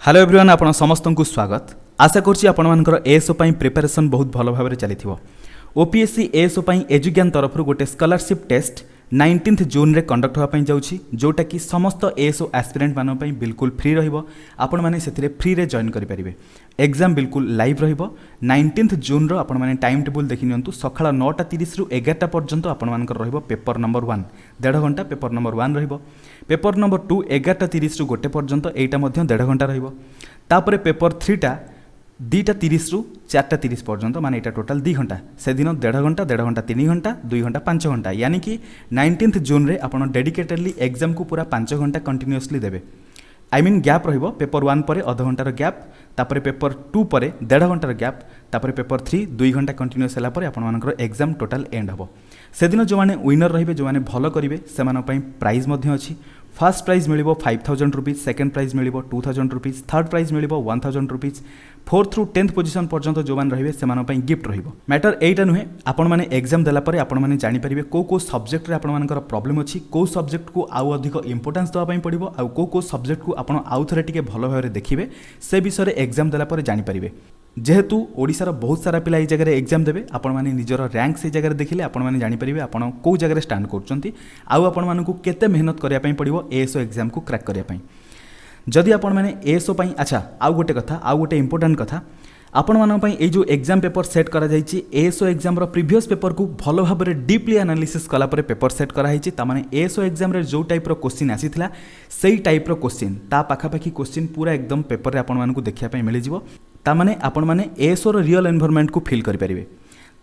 Hello everyone आपण समस्त को स्वागत। आशा करछि आपण मानकर एएसओ पई प्रिपरेशन बहुत भलो भाबरे चलिथिबो। ओपीएससी एएसओ पई एजुज्ञान तरफ गोटे स्कॉलरशिप टेस्ट 19 जून रे कंडक्ट होगा पई जाउछि, जोटा कि समस्त एएसओ एस्पिरेंट मानन पई बिल्कुल फ्री रहिबो। आपण माने सेथिरे फ्री रे जॉइन करि परिबे। एग्जाम बिल्कुल लाइव रहिबो। 19 जून रो आपण माने टाइम टेबल देखि नियंतु। सखाळ 9:30 रु 11टा पर्यंत आपण मानकर रहिबो पेपर नंबर 1 1.5 घंटा पेपर नंबर 1 रहिबो। पेपर नंबर 2 11:30 रु 1 पर्यंत एटा मध्य 1.5 घंटा रहिबो। तापरे पेपर 3 टा 2:30 रु 4:30 पर्यंत माने एटा टोटल 2 घंटा। से दिन 1.5 घंटा 1.5 घंटा 3 घंटा 2 घंटा 5 घंटा, यानी कि 19 जून रे आपण डेडिकेटेडली एग्जाम को पूरा 5 घंटा कंटिन्यूअसली देबे। आई मीन गैप रहिबो। पेपर 1 परे आधा घंटार गैप, तापरे पेपर 2 परे 1.5 घंटार गैप, तापरे पेपर 3 2 घंटा कंटिन्यूअस होला परे आपण मानकर एग्जाम टोटल एंड हबो। से दिन जो माने विनर रहिबे, जो माने भलो करिवे, से मानो पई प्राइज मध्य अछि। फर्स्ट प्राइज मिलिबो 5000 रुपीज, सेकंड प्राइज मिलिबो 2000 रुपीज, थर्ड प्राइज मिलिबो 1000 रुपीज, 4th रु 10th पोजीशन पर्यंत जो मान रहिबे से मानो पई गिफ्ट रहिबो। मैटर एटा नुहे, आपण माने एग्जाम देला परे आपण माने जानि परिबे को सब्जेक्ट रे आपण मानकर प्रॉब्लम अछि, को सब्जेक्ट को आउ अधिक इंपोर्टेंस दवा पई पड़िबो, आ को सब्जेक्ट को आपण आउ थरे टिके भलो भाबरे देखिबे, से विषय रे एग्जाम देला परे जानि परिबे। जेहेतु ओडिशार बहुत सारा पिला जगह एग्जाम देवे, आपण माने निजर रैंक से जगह देखिले आपण माने जानि परिबे आपण को जगह स्टैंड करछंती, आउ आपण मानकु केते मेहनत करिया पई पड़िबो एएसओ एग्जाम को क्रैक करिया पई। जदि आपण माने एएसओ पई अच्छा आउ गोटे कथा, आउ गोटे इंपोर्टेंट कथा, आपण मान पई ए जो एग्जाम पेपर सेट करा जायछि, एएसओ एग्जाम रो प्रीवियस पेपर को भलो भाबरे डीपली एनालिसिस कला परे पेपर सेट करा हिछि। ता माने एएसओ एग्जाम रे जो टाइप रो क्वेश्चन आसीथिला सेही टाइप रो क्वेश्चन ता पाखा पाखी क्वेश्चन पूरा एकदम पेपर रे आपण मानकु देखिया पई मिलि जिवो। ता माने आपण माने एएसओ रो रियल एनवायरनमेंट को फील करि परिबे।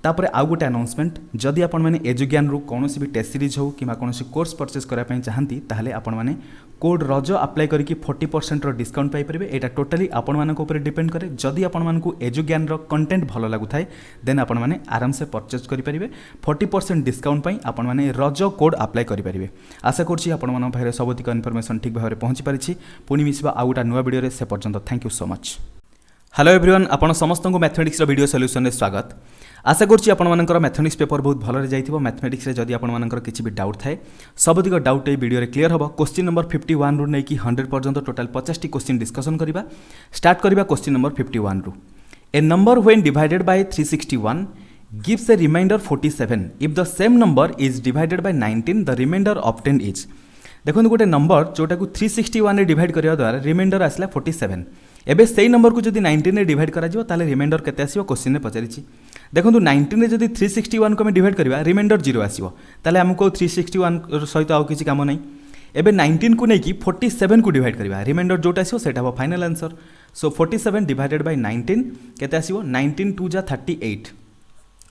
तापरे आउ गोटे अनाउंसमेंट, जदि आपण माने एजुज्ञान रु कोनोसी भी टेस्ट सीरीज हो किमा कोनोसी कोर्स परचेस करा पई चाहंती, ताहले आपण माने कोड रज अप्लाई करिकि 40% रो डिस्काउंट पाई परिबे। एटा टोटली आपण मानक ऊपर डिपेंड करे। जदि आपण मानकु एजुज्ञान रो कंटेंट भलो लागु थाए, देन आपण माने आराम से परचेस करि परिबे। 40% डिस्काउंट पई आपण माने रज कोड अप्लाई करि परिबे। आशा करछि आपण मानक भाइरे सबतिक इन्फॉर्मेशन ठीक भाबरे पहुंची परिछि। पुनी मिसबा आउ गोटा नुवा वीडियो रे, से पर्यंत thank you so much. Hello everyone, आपण समस्त को मैथमेटिक्स रो वीडियो सॉल्यूशन रे स्वागत। आशा करछि आपण मानकर मैथमेटिक्स पेपर बहुत भलो रे जाइथिबो। मैथमेटिक्स रे जदि आपण मानकर किछि भी डाउट थाए, सबतिक डाउट ए वीडियो रे क्लियर हबो। क्वेश्चन नंबर 51 रु नै कि 100 पर्यंत टोटल 50 टी क्वेश्चन डिस्कशन करिबा। स्टार्ट करिबा क्वेश्चन नंबर 51 रु। A number when divided by 361 gives a remainder 47 if the same number is divided by 19 the remainder obtained is। देखो गोटे नंबर जोटा को 361 रे डिवाइड करिया द्वारा रिमाइंडर आसला 47। एबे सेही नंबर को जदि 19 रे डिवाइड करा जिवो ताले रिमाइंडर केते आसीबो क्वेश्चन रे पचारिछि। देखो 19 रे जदि 361 को हम डिवाइड करिबा रिमाइंडर 0 आसीबो, ताले हमको 361 सहित आउ किछि काम नै। एबे 19 को नै कि 47 को डिवाइड करिबा, रिमाइंडर जोटा आसीबो सेटा हो final answer. So 47 divided by 19 केते आसीबो 19 2 जा 38।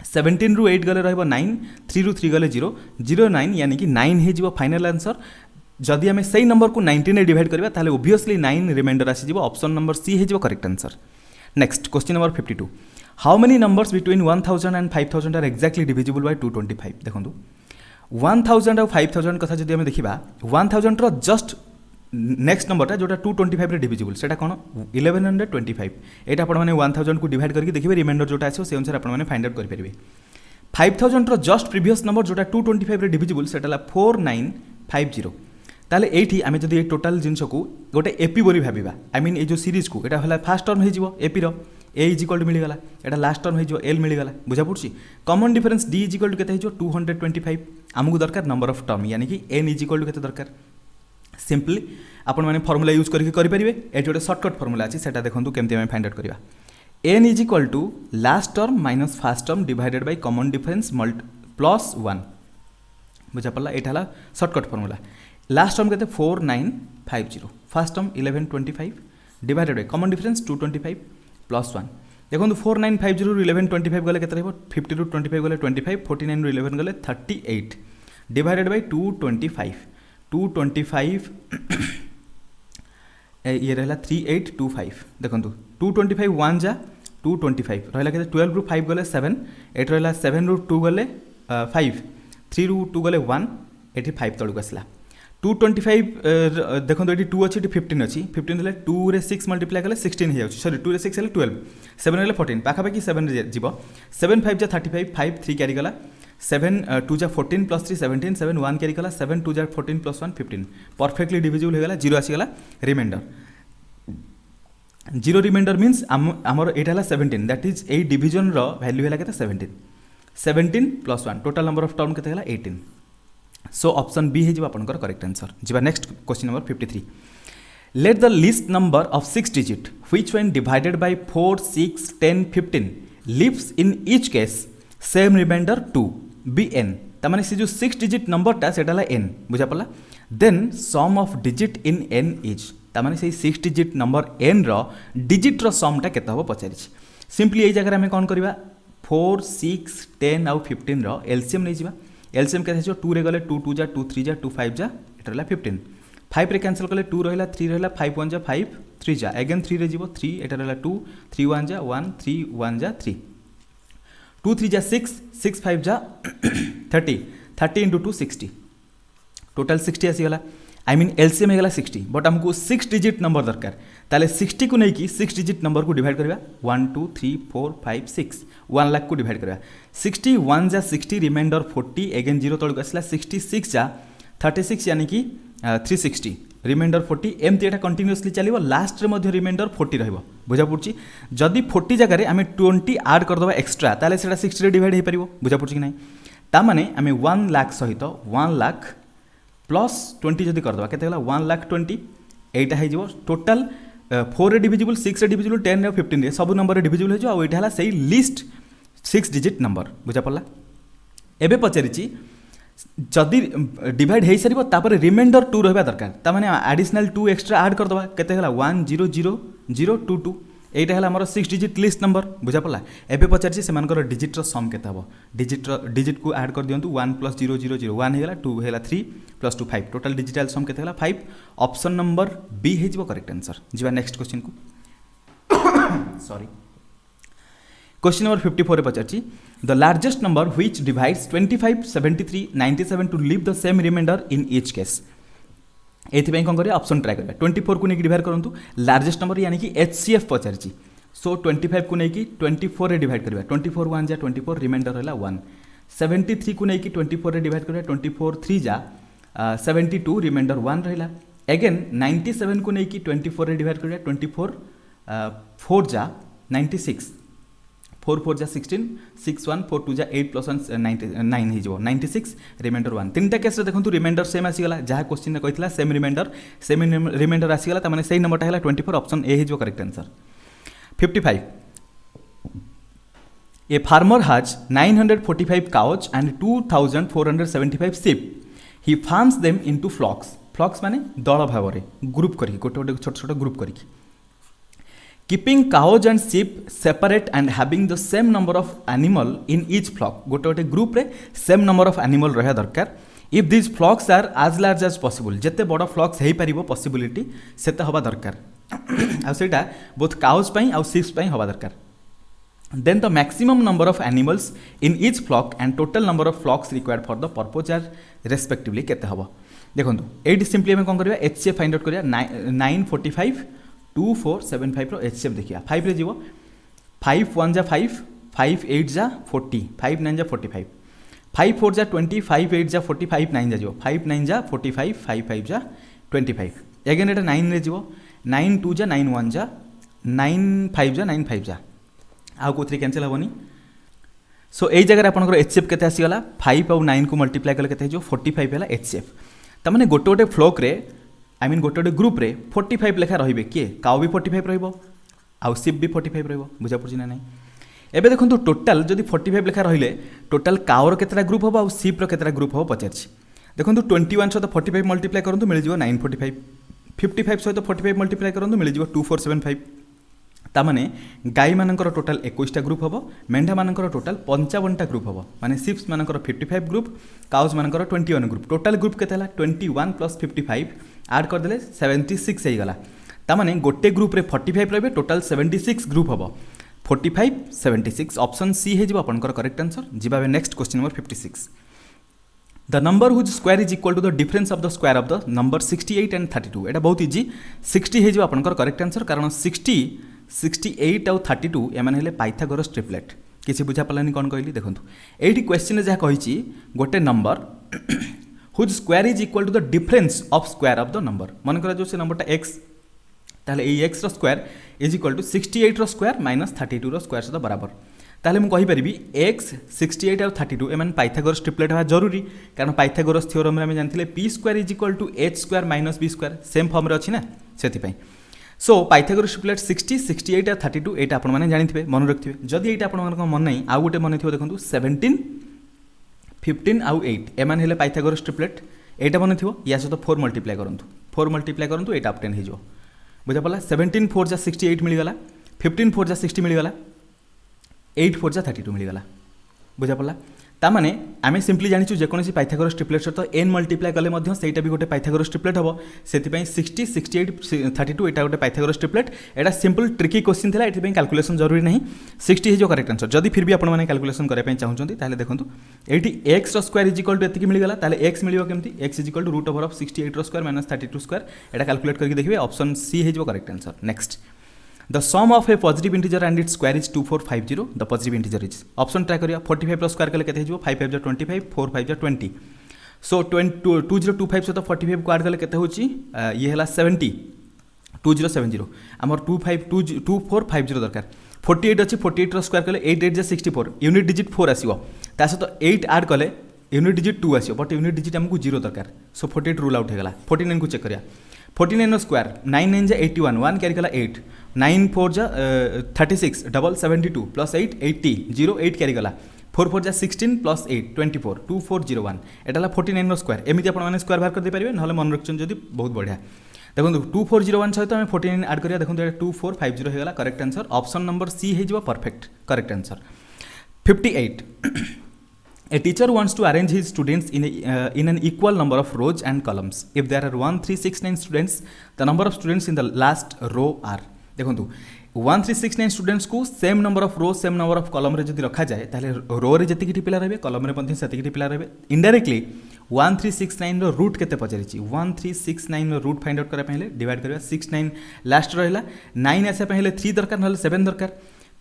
17 रु 8 गले रहबो 9, 3 रु 3 गले 0 0 9, यानी कि 9 हे जिवो फाइनल आंसर। जदि आम से नंबर को 19 रे डिवाइड करिबा ताले ओब्वियसली 9 रिमाइंडर आसी जिवो, ऑप्शन नंबर सी हे जिवो correct answer. Next question number 52, how many numbers between 1000 and 5000 are exactly divisible by 225। देखंतु 1000 और 5000 कथा जदि हम देखिबा, 1000 रो जस्ट नेक्स्ट नंबरटा जोटा 225 रे डिविजिबल सेटा कोन 1125। एटा आपण माने 1000 को डिवाइड करके देखिबे, रिमाइंडर जोटा आछो से अनुसार आपण माने फाइंड आउट करि परिबे। 5000 रो जस्ट प्रीवियस नंबर जोटा 225 रे डिविजिबल सेटाला 4950। ताले एठी आमे जदि टोटल जिंस को गोटे एपी बोली भाबिबा, आई मीन ए जो सीरीज को एटा हला फर्स्ट टर्म हे जिवो एपी रो ए इज इक्वल टू मिली गला, एटा लास्ट टर्म हे जिवो एल मिली गला। बुझा पड़छि common difference D is equal to केते हे जिवो 225। हमकु दरकार नंबर ऑफ टर्म, यानी कि एन इज इक्वल टू केते दरकार। सिंपली आपण माने फार्मूला यूज करके करि परिबे। एठी गोटे शॉर्टकट फार्मूला अछि, सेटा देखंतु केमते हम फाइंड आउट करबा। N is equal to last term minus first term divided by common difference plus 1। बुझा पड़ला, एटा हला शॉर्टकट फार्मूला। लास्ट टर्म केते 4950, first term 1125 divided by common difference 225 plus 1। देखो 4950 रु 1125 गले केते रहबो, 50 रु 25 गले 25, 49 रु 11 गले 38 डिवाइडेड बाय 225 ये रहला 3825। देखो 225 1 जा 225 रहला केते 12 रु 5 गले 7, एट रहला 7 रु 2 गले 5, 3 रु 2 गले 1, एठी 5 तळुक आसला। 225 देखो ये 2 अच्छी 15 अच्छी 15 हेल्ले 2 रे 6 मल्टीप्लाई कले 16 हो जाए, सॉरी 2 रे 6 हेल्ले 12, 7 हेल्ले 14 पाखापाखि 7 जीव 7 5 जा 35, 5 3 क्यारी गला, 7 2 जा 14 प्लस 3 17, 7 1 क्यारी गला, 7 2 जा 14 प्लस 1 15 परफेक्टली डिविजिबल हो गला, 0 आसीगला रिमाइंडर। जीरो रिमाइंडर मीन्स आमर यहाँ है 17 that is a division value है के 17 plus 1 total number of term के 18 सो ऑप्शन बी है आपंकर करेक्ट आंसर जी next question number 53 let the list number of 6 digit which when divided by 4 6 10 15 leaves in each case same remainder 2 be N तमाने से जो 6 digit नंबरटा सेटा N बुझा पड़ा then sum of digit in N is तमाने से 6 digit number N रो digit रो समटा केते हबो पचारि सिंपली एई जगह आमे कोन करबा 4 6 10 आउ 15 रो एलसीएम नै जिबा एलसीएम केते छ 2 रे गले 2 2 जा 2 3 जा 2 5 जा एटा रहला 15 5 रे कैंसिल कले 2 रहला 3 रहला 5 1 जा 5 3 जा अगेन 3 रे जिवो 3 एटा रहला 2 3 1 जा 1 3 1 जा 3 2 3 जा 6 6 5 जा 30 30 into 2 60 टोटल 60 आसीगला आई मीन एलसीएम होगा 60 बट आमको 6 डिजिट नंबर दरकार ताले 60 को लेकिन 6 डिजिट नंबर को डिवाइड करवा 1 2 3 4 5 6 1 लाख को डिवाइड करवा 60 1 जा 60 रिमाइंडर 40 अगेन 0 तलक आसला 66 जा 36 यानी कि 360 रिमाइंडर 40 एमती एटा कंटिन्यूअसली चलो लास्ट रे मध्य रिमाइंडर 40 रहिबो बुझा पड़छि जदि 40 जगह आम 20 ऐड करदबा एक्स्ट्रा ताले सेटा 60 रे डिवाइड हो पारिबो बुझा पड़छि कि नै ता माने आम 1 लाख सहित 1 लाख प्लस 20 जदि करदबा केते होला 1 लाख 20 एटा है जिवो टोटल 4 रे डिविजिबल 6 रे डिविजिबल 10 रे 15 रे सब नंबर रे डिविजिबल हो जो आ एटा होला सेही लिस्ट 6 डिजिट नंबर बुझा पड़ला एबे पचारिछि जदि डिवाइड हो सारी तापर रिमाइंडर 2 रहा दरकार तामाने एडिशनल 2 एक्स्ट्रा ऐड करदबा केते होला 1 0 0 0 2 2 एटा है आमर 6 डिजिट लिस्ट नंबर बुझा पड़ा एबे पचारि से डिजिट सम केते हबो डिजिट को ऐड कर दियंतु 1 + 0 0 0 1 हेला 2 हेला 3 + 2 5 टोटल डिजिटल सम केते होला 5 ऑप्शन नंबर बी हे जिवो करेक्ट आंसर जिवा नेक्स्ट क्वेश्चन को सॉरी क्वेश्चन नंबर 54 पचारि the largest number which divides 25 73 97 to leave the same remainder in each case एथिपाई कौन करें ऑप्शन ट्राई करें 24 को लेकिन डिवाइड करूँ लार्जेस्ट नंबर यानी कि एचसीएफ पचारि सो 25 को लेकिन 24 रे डिवाइड करिबा 24 1 जा 24 रिमाइंडर रहला 1 73 को लेकिन 24 रे डिवाइड करिबा 24 3 जा 72 रिमाइंडर 1 रहला अगेन 97 को लेकिन 24 रे डिवाइड करिबा 24 4 जा 96 4 4 जा 16 6 1 4 2 जा 8 + 1 9 हो जो 96 रिमाइंडर 1 तीनटा केस देखो रिमाइंडर सेम आसीगला जहाँ क्वेश्चन में कही सेम रिमाइंडर आसीगला तामाने सही नंबरटा है 24 ऑप्शन ए हो correct answer 55 a farmer has 945 cows and 2475 sheep he farms them into flocks माने दल भाव ग्रुप करके गोटे गोटे छोट छोट ग्रुप करके keeping cows and sheep separate and having the same number of animal in each flock गोटे गोटे ग्रुप रे सेम नंबर ऑफ एनिमल रहा दरकार if this flocks are as large as possible जिते बड़ फ्लॉक्स हो पार पॉसिबिलिटी सेते हवा दरकार आ सेटा बोथ काउज पई आ शीप्स पई हवा दरकार then the maximum number of animals in each flock and total number of flocks required for the purpose are respectively केते हवा देखंतु एडी सिंपली हम कोन करबा एचसीएफ फाइंड आउट करिया 945 2475 रो एचसीएफ देखिया 5 रे जीवो 5 1 जा 5 5 8 जा 40 5 9 जा 45 5 4 जा 20 5 8 जा 40 5 9 जा जीवो 5 9 जा 45 5 5 जा 25 अगेन एटा 9 रे जीवो 9 2 जा 9 1 जा 9 5 जा 9 5 जा आ कोथरे कैंसिल होबनी सो एई जगह आपनकर एचसीएफ केते आसी गला 5 और 9 को मल्टीप्लाई करले केते जो 45 हैला एचसीएफ त माने गोटे गोटे फ्लॉक रे आई मीन गोटे गोटे ग्रुप रे 45 लेखा रहिबे किए काउ भी 45 रहिबो आउ शिप भी 45 रहिबो बुझा पड़छि ना नहीं एबे देखंतु टोटल जदि 45 लेखा रहिले टोटल काउर केतरा ग्रुप होबो आउ शिप रो केतरा ग्रुप होबो पचारछि देखंतु 21 सहित 45 मल्टीप्लाई करंतु मिल जिवो 945 55 सहित 45 मल्टीप्लाई करंतु मिल जिवो 2475 तामाने गाई मानकर टोटल 21टा ग्रुप होबो मेंढा मानकर टोटल 55टा ग्रुप होबो माने शिप्स मानकर 55 ग्रुप काउज मानकर 21 ग्रुप टोटल ग्रुप केते हला 21 + 55 ऐड कर देले 76 हे गला तामाने गोटे ग्रुप रे 45 रहबे टोटल 76 ग्रुप होबो 45 76 ऑप्शन सी हे जिवो आपनकर करेक्ट आंसर जिबा next question number 56 the number whose square is equal to the difference of the square of the number 68 and 32 एटा बहुत इजी 60 हे जिवो आपनकर करेक्ट आंसर कारण 60 68 आउ 32 एमान हेले पाइथागोरस ट्रिपलेट किसी बुझा पलानी कौन कहली देखंतु एठी क्वेश्चन जहाँ कहिछि गोटे number whose square is equal to the difference of square of the number मन करा जो से नंबरटा x ताहले ए X square is equal to 68 square minus 32 square सहित बराबर ताहले मुझे कहीपरि एक्स 68 और 32 एम पाइथागोरस ट्रिपलेट हवा जरूरी कारण पाइथागोरस थ्योरम आम जानते p square is equal to h square minus b square same फर्म अच्छी ना से सो पाइथागोरस ट्रिपलेट 60 68 और 32 ये आपने जानते मन रखिए जदि ये आप मन नहीं आउ गोटे मन थी देखो 17 15 आउ 8 एम हेल्ले पाइथागोरस ट्रिपलेट यहाँ मन थी या सहित 4 मल्टीप्लाई करूँ 4 मल्टीप्लाई करूँ ये ऑब्टेन हो बुझा पड़ा 17 4 जा 68 मिलगला 15 4 जा 60 मिलगला 8 4 जा 32 मिलगला बुझा पड़ा तामाने आम सिंपली जानी जेकोसी पाइथागोरस ट्रिपलेट सहित एन मल्टीप्लाई कले से भी गोटे पाइथागोरस ट्रिपलेट हम से 60 68 32 यहाँ गोटे पाइथागोरस ट्रिपलेट यहाँ सिंपल ट्रिकी क्वेश्चन था ये कैलकुलेशन जरूरी नहीं 60 हो करेक्ट आंसर जदि फिर भी आपने कैलकुलेशन करने चाहते देखो ये X square is equal to एतिक मिलगला एक्स मिल केमती X is equal to root over of 68 square minus 32 square यहाँ कैलकुलेट करके देखिए ऑप्शन सी हो correct answer next The sum of a positive integer and its square is 2450. The positive integer is option try करिया 45 plus square कले केते हिजो 5 5 जा 25 4 5 जा 20 so 2025 से तो 45 को ऐड कले केते होची ये हला 70 2070 हमर 2450 दरकार 48 अछि 48 रो स्क्वायर कले 8 8 जा 64 यूनिट डिजिट 4 आसीबो ता से तो 8 ऐड कले यूनिट डिजिट 2 आसीबो बट यूनिट डिजिट हमको 0 दरकार सो 48 रूल आउट हेगला 49 को चेक करिया 49 स्क्वायर 9 9 जा 81 1 कैरी कला 8 9 4 जा 36 डबल 72 प्लस 8 80 0 8 कैरी गला 4 4 जा 16 प्लस 8 24 2401 एटा 49 स्क्वायर एमती आपने स्क्वायर बाहर कर दे पारे ना मन रखुन जब बहुत बढ़िया देखो 2401 सहित आम 49 आड करिया देखो 2450 होगा correct answer option number C हो perfect correct answer 58 A teacher wants to arrange his students in an equal number of rows and columns. If there are 1 3 6 9 students, the number of students in the last row are देखो 1 3 6 9 students को same number of row same number of column रे जदि रखा जाए ताले रो रे जतिकिटी पिला रहबे कलम रे मध्ये सतिकिटी पिला रहबे इनडायरेक्टली 1369 रो रूट केते पचारिछि 1369 रो रूट फाइंड आउट करा पहिले डिवाइड करबा 69 लास्ट रहला 9 आसे पहिले 3 दरकार नहले 7 दरकार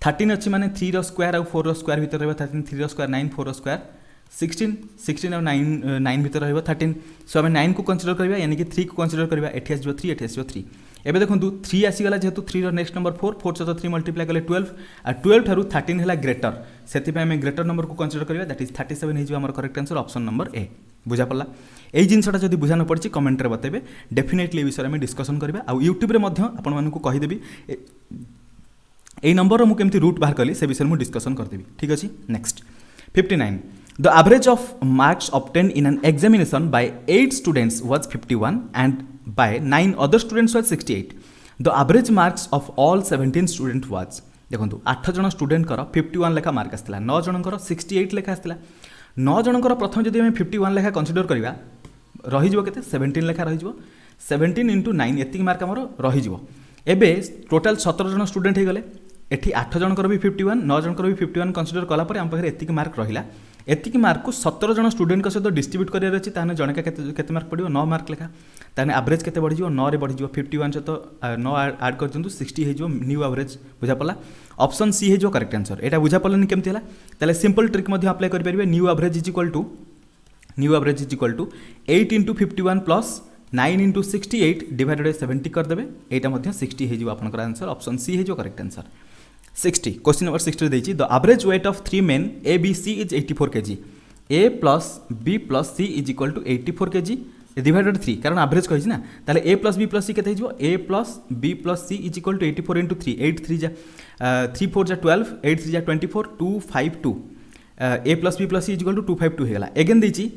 13 अच्छी माने 3 रो स्क्वायर और 4 रो स्क्वायर भीतर रहबा 13 3 रो स्क्वायर 9 4 रो स्क्वायर 16 और 9 भीतर रहबा 13 सो हम 9 को कंसीडर करबा यानी कि 3 को कंसीडर करबा एठी आसी 3 एठी आसी 3 एबे देखंतु 3 आसीगला जेहेतु 3 रो नेक्स्ट नंबर 4 4 सहित 3 मल्टीप्लाई कले 12 आ 12 ठारू 13 हैला ग्रेटर सेति पे हम ग्रेटर नंबर को कंसीडर करबा दैट इज 37 हिजो हमर करेक्ट आंसर ऑप्शन नंबर ए बुझा पड़ला ए जिनसटा जदि बुझा न पड़छि कमेंट रे बतेबे डेफिनेटली ए विषय में डिस्कशन करबा आ YouTube रे मध्य आपन मानकु कहि देबी ए नंबर रो मु केमति रूट बाहर कली से विषय में डिस्कशन कर देबी ठीक अछि next 59 The average of marks obtained in an examination by 8 students was 51 and by 9 other students was 68. The average marks of all 17 students was देखो 8 जन स्टूडेंट कर 51 लेखा मार्क आसला 9 जनकर 68 लेखा आसला 9 जनकर प्रथम जदि हम 51 लेखा कंसीडर करबा रहि जबो केते 17 लेखा रहि जबो 17 into 9 एतिक मार्क हमर रहि जबो एबे टोटल 17 जन स्टूडेंट हे गले एठी 8 जनकर भी 51 9 जनकर भी 51 कंसीडर कला पर हम पाखरे एतिक मार्क रहिला एतिक मार्क को 17 जन स्टूडेंट का सहित डिस्ट्रीब्यूट करियर अछि ताने जणका केते मार्क पडियो 9 मार्क लेखा ताने एवरेज केते बढ़ि जिवो 9 रे बढ़ि जिवो 51 से तो 9 ऐड कर दियंतु 60 हे जिवो न्यू एवरेज बुझा पला ऑप्शन सी हे जो करेक्ट आंसर एटा बुझा पलनि केमति हला ताले सिंपल ट्रिक मध्ये अप्लाई करि परिबे new average is equal to 8 into 51 plus 9 into 68 divided by 70 कर देबे एटा मध्ये 60 हे जिवो आपनकर आंसर ऑप्शन सी हे जो करेक्ट आंसर 60 क्वेश्चन नंबर 60 देछि the average weight of 3 men A B C is 84 kg A plus B plus C is equal to 84 kg divided 3 कारण average कहि ना ताले A plus B plus C केते हिजो A plus B plus C is equal to 84 into 3 8 3 जा 3 4 जा 12 8 3 जा 24 252 A plus B plus C is equal to 252 हेला अगेन देछि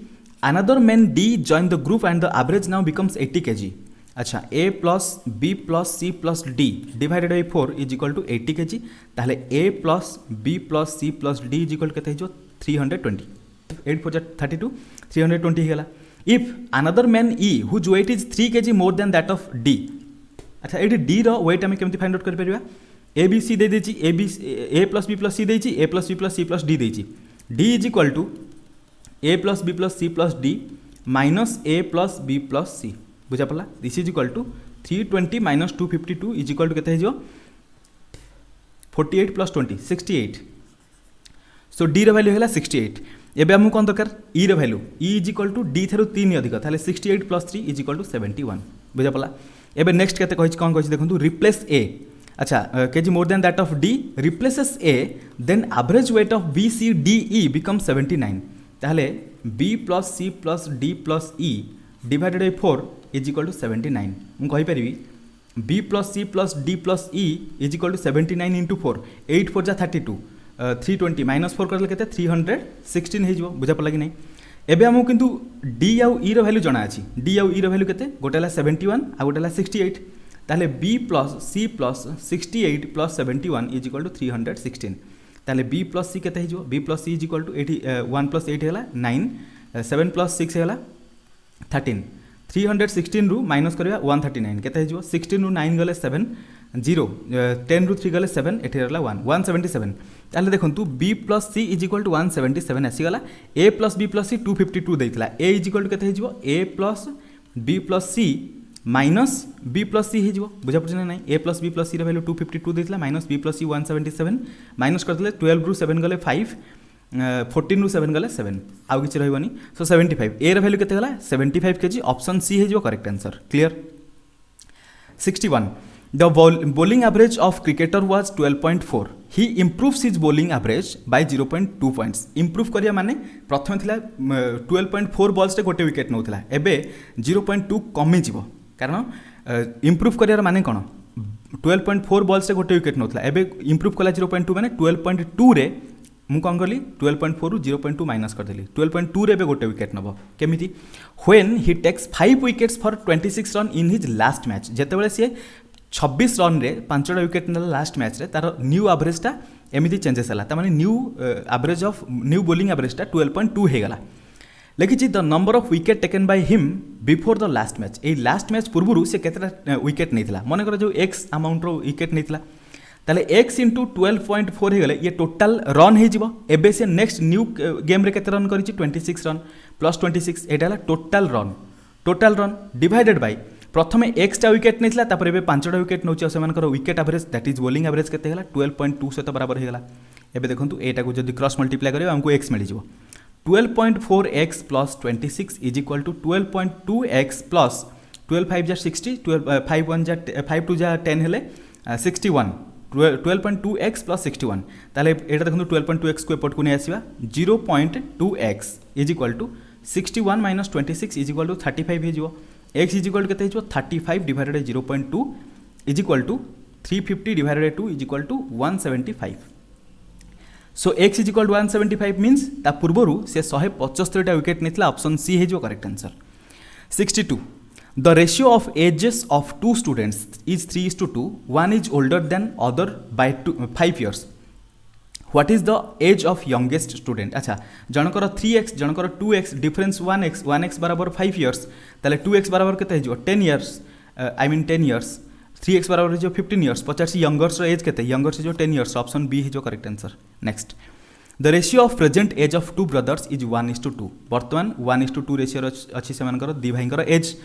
another man D join the group and the average now becomes 80 kg अच्छा A plus B plus C plus D divided by 4 is equal to 80 kg ताहले A plus B plus C plus D is equal केते हिजो 320 8 4 32 320 हेला if another man E whose weight is 3 kg more than that of D अच्छा eighty D रो weight हम केमति find out कर परिबा A B C दे देछि A plus B plus C देछि A plus B plus C plus D देछि D is equal to A plus B plus C plus D minus A plus B plus C बुझा पड़ला this is equal to 320 minus 252 is equal to केते हिजो 48 plus 20 68 so D रो value हैला 68 एबे हमु कोन दरकार ई रो value E is equal to D थरो 3 अधिक ताले 68 plus 3 इज इक्वल टू 71 बुझा पड़ला एबे नेक्स्ट केते कहि कोन कहि देखंतु रिप्लेस ए अच्छा kg more than that of D replaces A then average weight of B C D E becomes 79 ताहले B plus C plus D plus E divided by 4 is equal to 79 मु कहि परिबी B plus C plus D plus E is equal to 79 into 4 8 4 जा 32 320 minus 4 करले केते 316 हे जिवो बुझा पड़ला कि नै एबे हमहु किंतु D आउ E रो वैल्यू जणा अछि D आउ E रो वैल्यू केते गोटेला 71 आ गोटेला 68 ताहले B plus C plus 68 plus 71 is equal to 316 ताहले B plus C केते हिजो B plus C is equal to 1 plus 8 Hella 9 7 plus 6 हेला 13 316 रु माइनस करबा 139 केते हिजो 16 रु 9 गले 7 0 10 रु 3 गले 7 एठी रहला 1 177 ताहले देखंतु B plus C is equal to 177 आसी गला A plus B plus C 252 देइतला A is equal to केते हिजो A plus B plus C minus B plus C हो बुझा पड़े ना A plus B plus C value 252 देता minus B plus C 177 minus करते 12 रु 7 गले 5 14 रु 7 गले 7 आउ किसी रही सो 75 ए वैल्यू केते गला 75 केजी ऑप्शन सी हो correct answer clear 61 the bowling average of cricketer was 12.4 he improves his bowling average by 0.2 points improve करिया माने प्रथम थिला 12.4 बॉल्स रे गोटे विकेट नउथिला एबे 0.2 कमी जीवो कारण इम्प्रूव करार माने कौन 12.4 बॉल्स रे गोटे विकेट नौला एबे इम्प्रूव कला 0.2 माने 12.2 रे मु कौन कली 12.4 रु 0.2 माइनस करदेली 12.2 रे गोटे विकेट नब केमिति when he takes 5 wickets for 26 run in his last match जेतेबेले सी 26 रन रे 5टा विकेट नेला लास्ट मैच रे तार न्यू एवरेज एमती चेंजेस है माने new average of new bowling average 12.2 हो गला लिखी the number of wicket taken by him before the last match ए लास्ट मैच पूर्व से केतटा विकेट नहीं मनकर जो एक्स अमाउंट रो विकेट नहीं ताले एक्स इंटू 12.4 हो गले ये टोटाल रन हो एबे से नेक्स्ट न्यू गेम रे केते रन करिछि 26 रन प्लस 26 एटा हला टोटाल रन डिवाइडेड बाय प्रथमे एक्सटा विकेट नहीं तापर एबे 5टा विकेट नउछि से मानकर wicket average that is bowling average केते हला 12.2 सहित बराबर हो गला एबे देखंतु एटा को जदी क्रॉस मल्टीप्लाई करियो हमको एक्स मिल जिवो 12.4x plus 26 is equal to 12.2x plus 12 5 जा 60 12 5 1 जा 5 2 जा 10 हेले 61 12.2x plus 61 ताले एटा देखंतु 12.2x को एपट को नै आसीबा 0.2x is equal to 61 minus 26 is equal to 35 हे जिवो x is equal to केते हिजो 35 divided by 0.2 is equal to 350 divided by 2 is equal to 175 so x is equal to 175 means ता पूर्वरु से 175टा विकेट नहीं ऑप्शन सी है correct answer 62 the ratio of ages of two students is 3:2 one is older than other by 5 years what is the age of youngest student अच्छा जनकर 3x जनकर 2x difference 1x बराबर 5 इयर्स ताले 2x बराबर केते हो 10 years I mean 10 years 3x बराबर जो 15 years पचास यंगर्स एज के यंगर्स जो 10 इयर्स ऑप्शन बी है जो correct answer next the ratio of present age of two brothers is 1:2 बर्तमान 1:2 रेशियो अच्छी से दी भाई age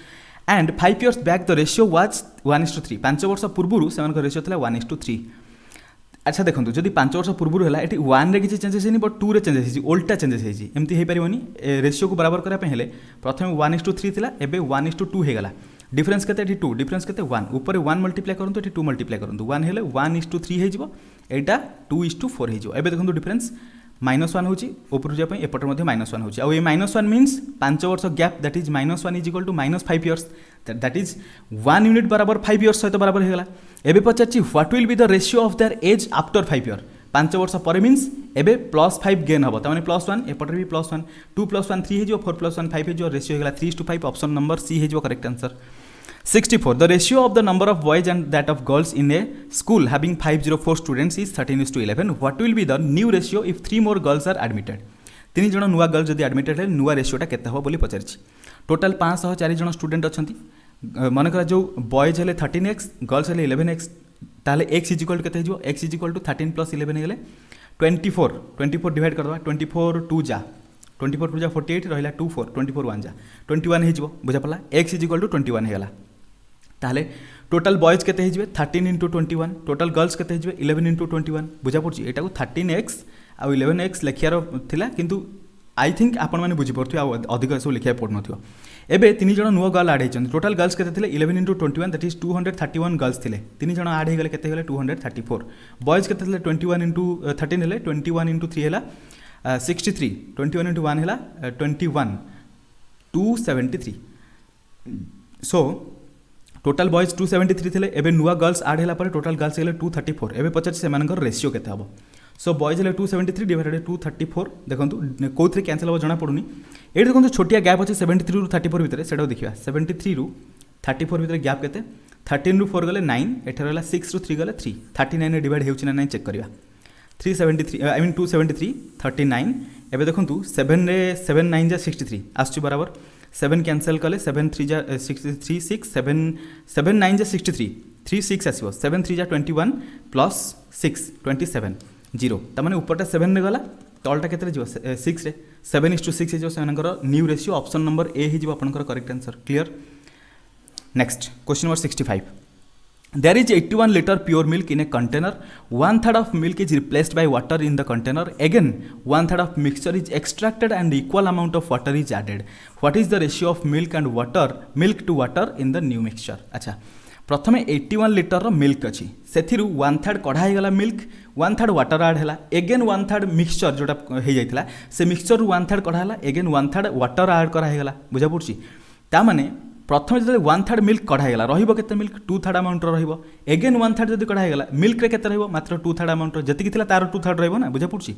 and 5 years back the ratio was 1:3 5 वर्ष पूर्व से रेशियो था 1:3 अच्छा देखो जब 5 वर्ष पूर्व है ये 1 रे किसी चेंजेस नहीं बट 2 रे चेंजेस उल्टा चेंजेस होती एमती हो पारनी रेशियो को बराबर करने प्रथम 1:3 था एबे 1:2 हो गला डिफरेंस केते 2 डिफरेंस केते 1 ऊपर 1 मल्टीप्लाई करंतु एठी 2 मल्टीप्लाई करंतु 1 हेले 1:3 हे जिवो एटा 2:4 हे जिवो एबे देखंतु डिफरेंस -1 होची ऊपर जे पय एपटर मध्ये -1 होची आ ए -1 मींस 5 वर्ष gap that is -1 is equal to -5 years that is 1 unit बराबर 5 इयर्स सहित बराबर हे गला एबे पचाची what will be the ratio of their age after 5 year 5 वर्ष पर मींस एबे +5 गेन हबो त माने +1 एपटर भी +1 2 + 1 3 हे जिवो 4 + 1 5 हे जिवो रेशियो हे गला 3:5 ऑप्शन नंबर सी हे जिवो correct answer 64 the ratio of the number of boys and that of girls in a school having 504 students is 13:11 what will be the new ratio if 3 more girls are admitted 3 जण नुआ girls जदि admitted है नुआ रेशियोटा केते हो बोली पचारछि total 504 जण student अछंती मन करा जो बॉयज हेले 13x गर्ल्स हेले 11x ताले x इज इक्वल टू केते हिजो x इज इक्वल टू 13 + 11 हेले 24 डिवाइड करदवा 24 2 जा 24 2 जा 48 रहिला 2 4 24 1 जा 21 हिजो बुझा पला x इज इक्वल टू 21 हेला ताले टोटल बॉयज केते हिजबे 13 * 21 टोटल गर्ल्स केते हिजबे 11 * 21 बुझा पड़छि एटा को 13x आ 11x लेखियार थिला किंतु आई थिंक आपण मैंने बुझीपे अधिक सब लिखा पड़न एबे 3 जन नुआ गर्ल आड होती टोटाल गर्ल्स के 11 into 21 दैट इज 231 गर्ल्स थे 3 जन आड होगले के 234 बॉयज के 21 into 13 है 21 into 3 है 63 21 into 1 है 21 273 सो टोटाल बॉयज 273 थे एबे नुआ गर्ल्स आड है टोटाल गर्ल्स है 234 एबे पचार से रेशियो केते हम सो बॉयज है 273 डिवाइडेड 234 देखो कौन कैंसल हम जना पड़ूनी ये देखो छोटिया गैप अच्छे 73 रू 34 भितर से देखा 73 रू 34 भितर गैप के 13 रू 4 गले 9 एठार है 6 रू 3 गले 3 39 डिवाइड होना ना चेक करवा 373 आई मीन 273 39 एवं देखो 7 रे 7 9 जा 63 आसुची बराबर 7 कैंसल कले 7 3 जा 63 6 7 7 9 जा 63 3 6 आसो 7 3 जा 21 प्लस 6 27 0 तमाने ऊपरटा 7 रे गला तलटा केते जो 6 रे 7:6 जो सेनकर new ratio option number A ही आपनकर correct answer clear next question number 65 there is 81 liter pure milk in a container 1/3 of milk is replaced by water in the container again 1/3 of mixture is extracted and equal amount of water is added what is the ratio of milk to water in the new mixture अच्छा प्रथम 81 litre milk अच्छी से 1/3 कढ़ाई गला milk 1/3 water आड है eigen 1/3 mixture जोटा हो जाता से मिक्सचर 1/3 कढ़ाला एगेन 1/3 वाटर आड कराला बुझा पड़ी ताने प्रथम जो 1/3 मिल्क कढ़ाईगला रही मिल्क 2/3 अमाउंट एगेन 1/3 जब कढ़ाईगला मिल्क के मात्र 2/3 अमाउंट जी तार 2/3 रहा बुझा पड़ी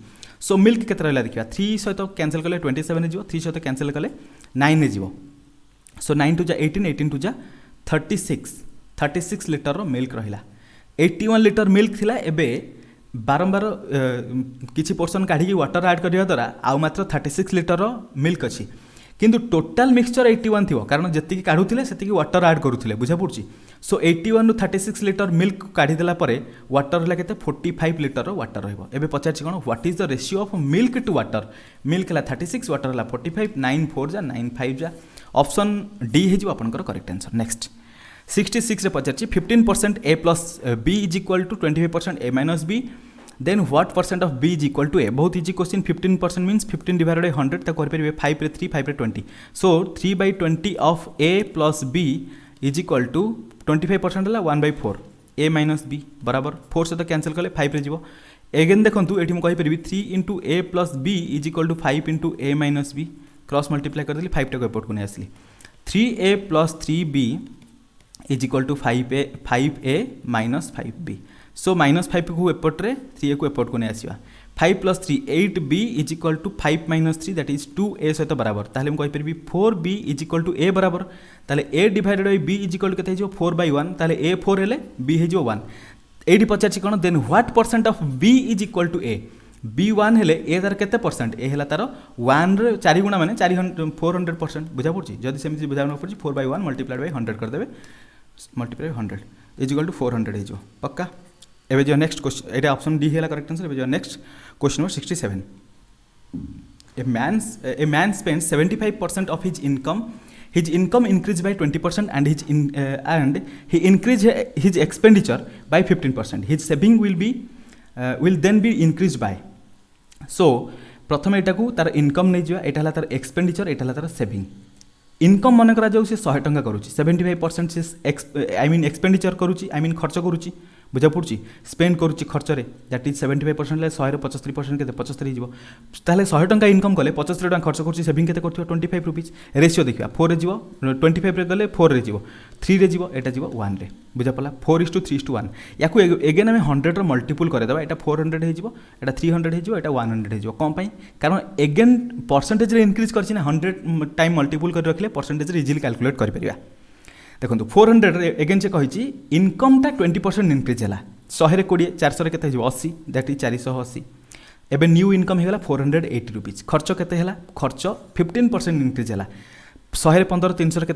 सो मिल्क के देखा 3 सहित कैंसल कले 27 हो 3 सहित कैंसल कले 9 हो सो 9 2 जा 18 18 2 जा 36 लिटर मिल्क रहा 81 लिटर मिल्क थिला एबे बारंबार किसी पोर्सन काढ़ी वाटर आड करने द्वारा आउ मात्र 36 लिटर मिल्क अच्छी किंतु टोटाल मिक्सचर 81 थी कारण जी काढ़ुले से वाटर आड करुले बुझा पड़ी सो 81 रू 36 लिटर मिल्क काढ़ीदेला वाटर है 45 लिटर वाटर रही पचार कौन what is the ratio of milk to water milk है 36 वाटर है 45 9 4 जा 9 5 जा ऑप्शन डी हो आपंकर करेक्ट आंसर नेक्स्ट 66 रे पचार 15% a plus b is equal to 25% a minus b then what percent of b is equal to a बहुत easy question 15% means 15 divided by 100 ताको करि 5 रे 3 5 रे 20 so 3/20 of a plus b is equal to 25% है 1/4 a minus b बराबर 4 से तो cancel कले 5 रे जीवो एगेन देखंतु एठी म कहि परबी 3 into a plus b is equal to 5 into a minus b cross multiply कर देली 5 टा को एपोर्ट को नै आसली 3a plus 3b is equal to 5a minus 5b so minus 5 को एपट्रे 3a को एपट को नहीं आसवा 5 plus 3 8b is equal to 5 minus 3 that is 2a सहित बराबर ताहले हम कहि 4b is equal to a बराबर ताहले a divided by b is equal to केते हो 4/1 ताहले a 4 हेले b हो 1 एडी पचार कौन then what percent of b is equal to a b1 हेले a तार केते परसेंट a हेला तार 1 रे 4 गुणा माने 400% बुझा पड़छि जदि सेमि बुझा न पड़छि 4/1 मल्टीप्लाइड बाय 100 कर देबे मल्टीप्लाई 100 इज इक्वल टू 400 हो पक्का एवं जो नेक्स्ट क्वेश्चन ये ऑप्शन डी है करेक्ट आंसर एवं जो next question number 67 a man spends 75% of his income increased by 20% and he increased his expenditure by 15% his saving will then be increased by so प्रथम एटा को तार income नहीं जावा एटा तार expenditure एटा तार saving income मन करा जाऊ से 100 टंका करूची 75% से आई मीन एक्सपेंडिचर करूची आई मीन खर्च करूची बुझा पड़ी स्पेंड करुच्ची खर्च में दैट इज 75% 100 75% के 75 हो ताहले 100 टंका इनकम कले 75 टंका खर्च करुच्ची सेविंग केते करथियो 25 रुपीज रेशियो देखिया 4 रे जीवो 25 रे गले 4 रे जीवो 3 रे जीवो एटा जीवो 1 रे बुझा पला 4:3:1 याकू एगेन आम 100 रो मल्टीपल करदेबा एटा 400 हो जीवो एटा 300 हो जीवो एटा 100 हो जीवो कोन पई कारण एगेन परसेंटेज रे इंक्रीज करछि ना 100 टाइम मल्टीपल कर रखले परसेंटेज रे इजीली कैलकुलेट कर परिबा देखो 400 एगेन से कही इनकमटा 20% इंक्रीज है 120 400 के 80 दैट इज 480 एबे न्यू इनकम होगा 480 रुपीज खर्च के खर्च 15% इंक्रीज है 115 300 के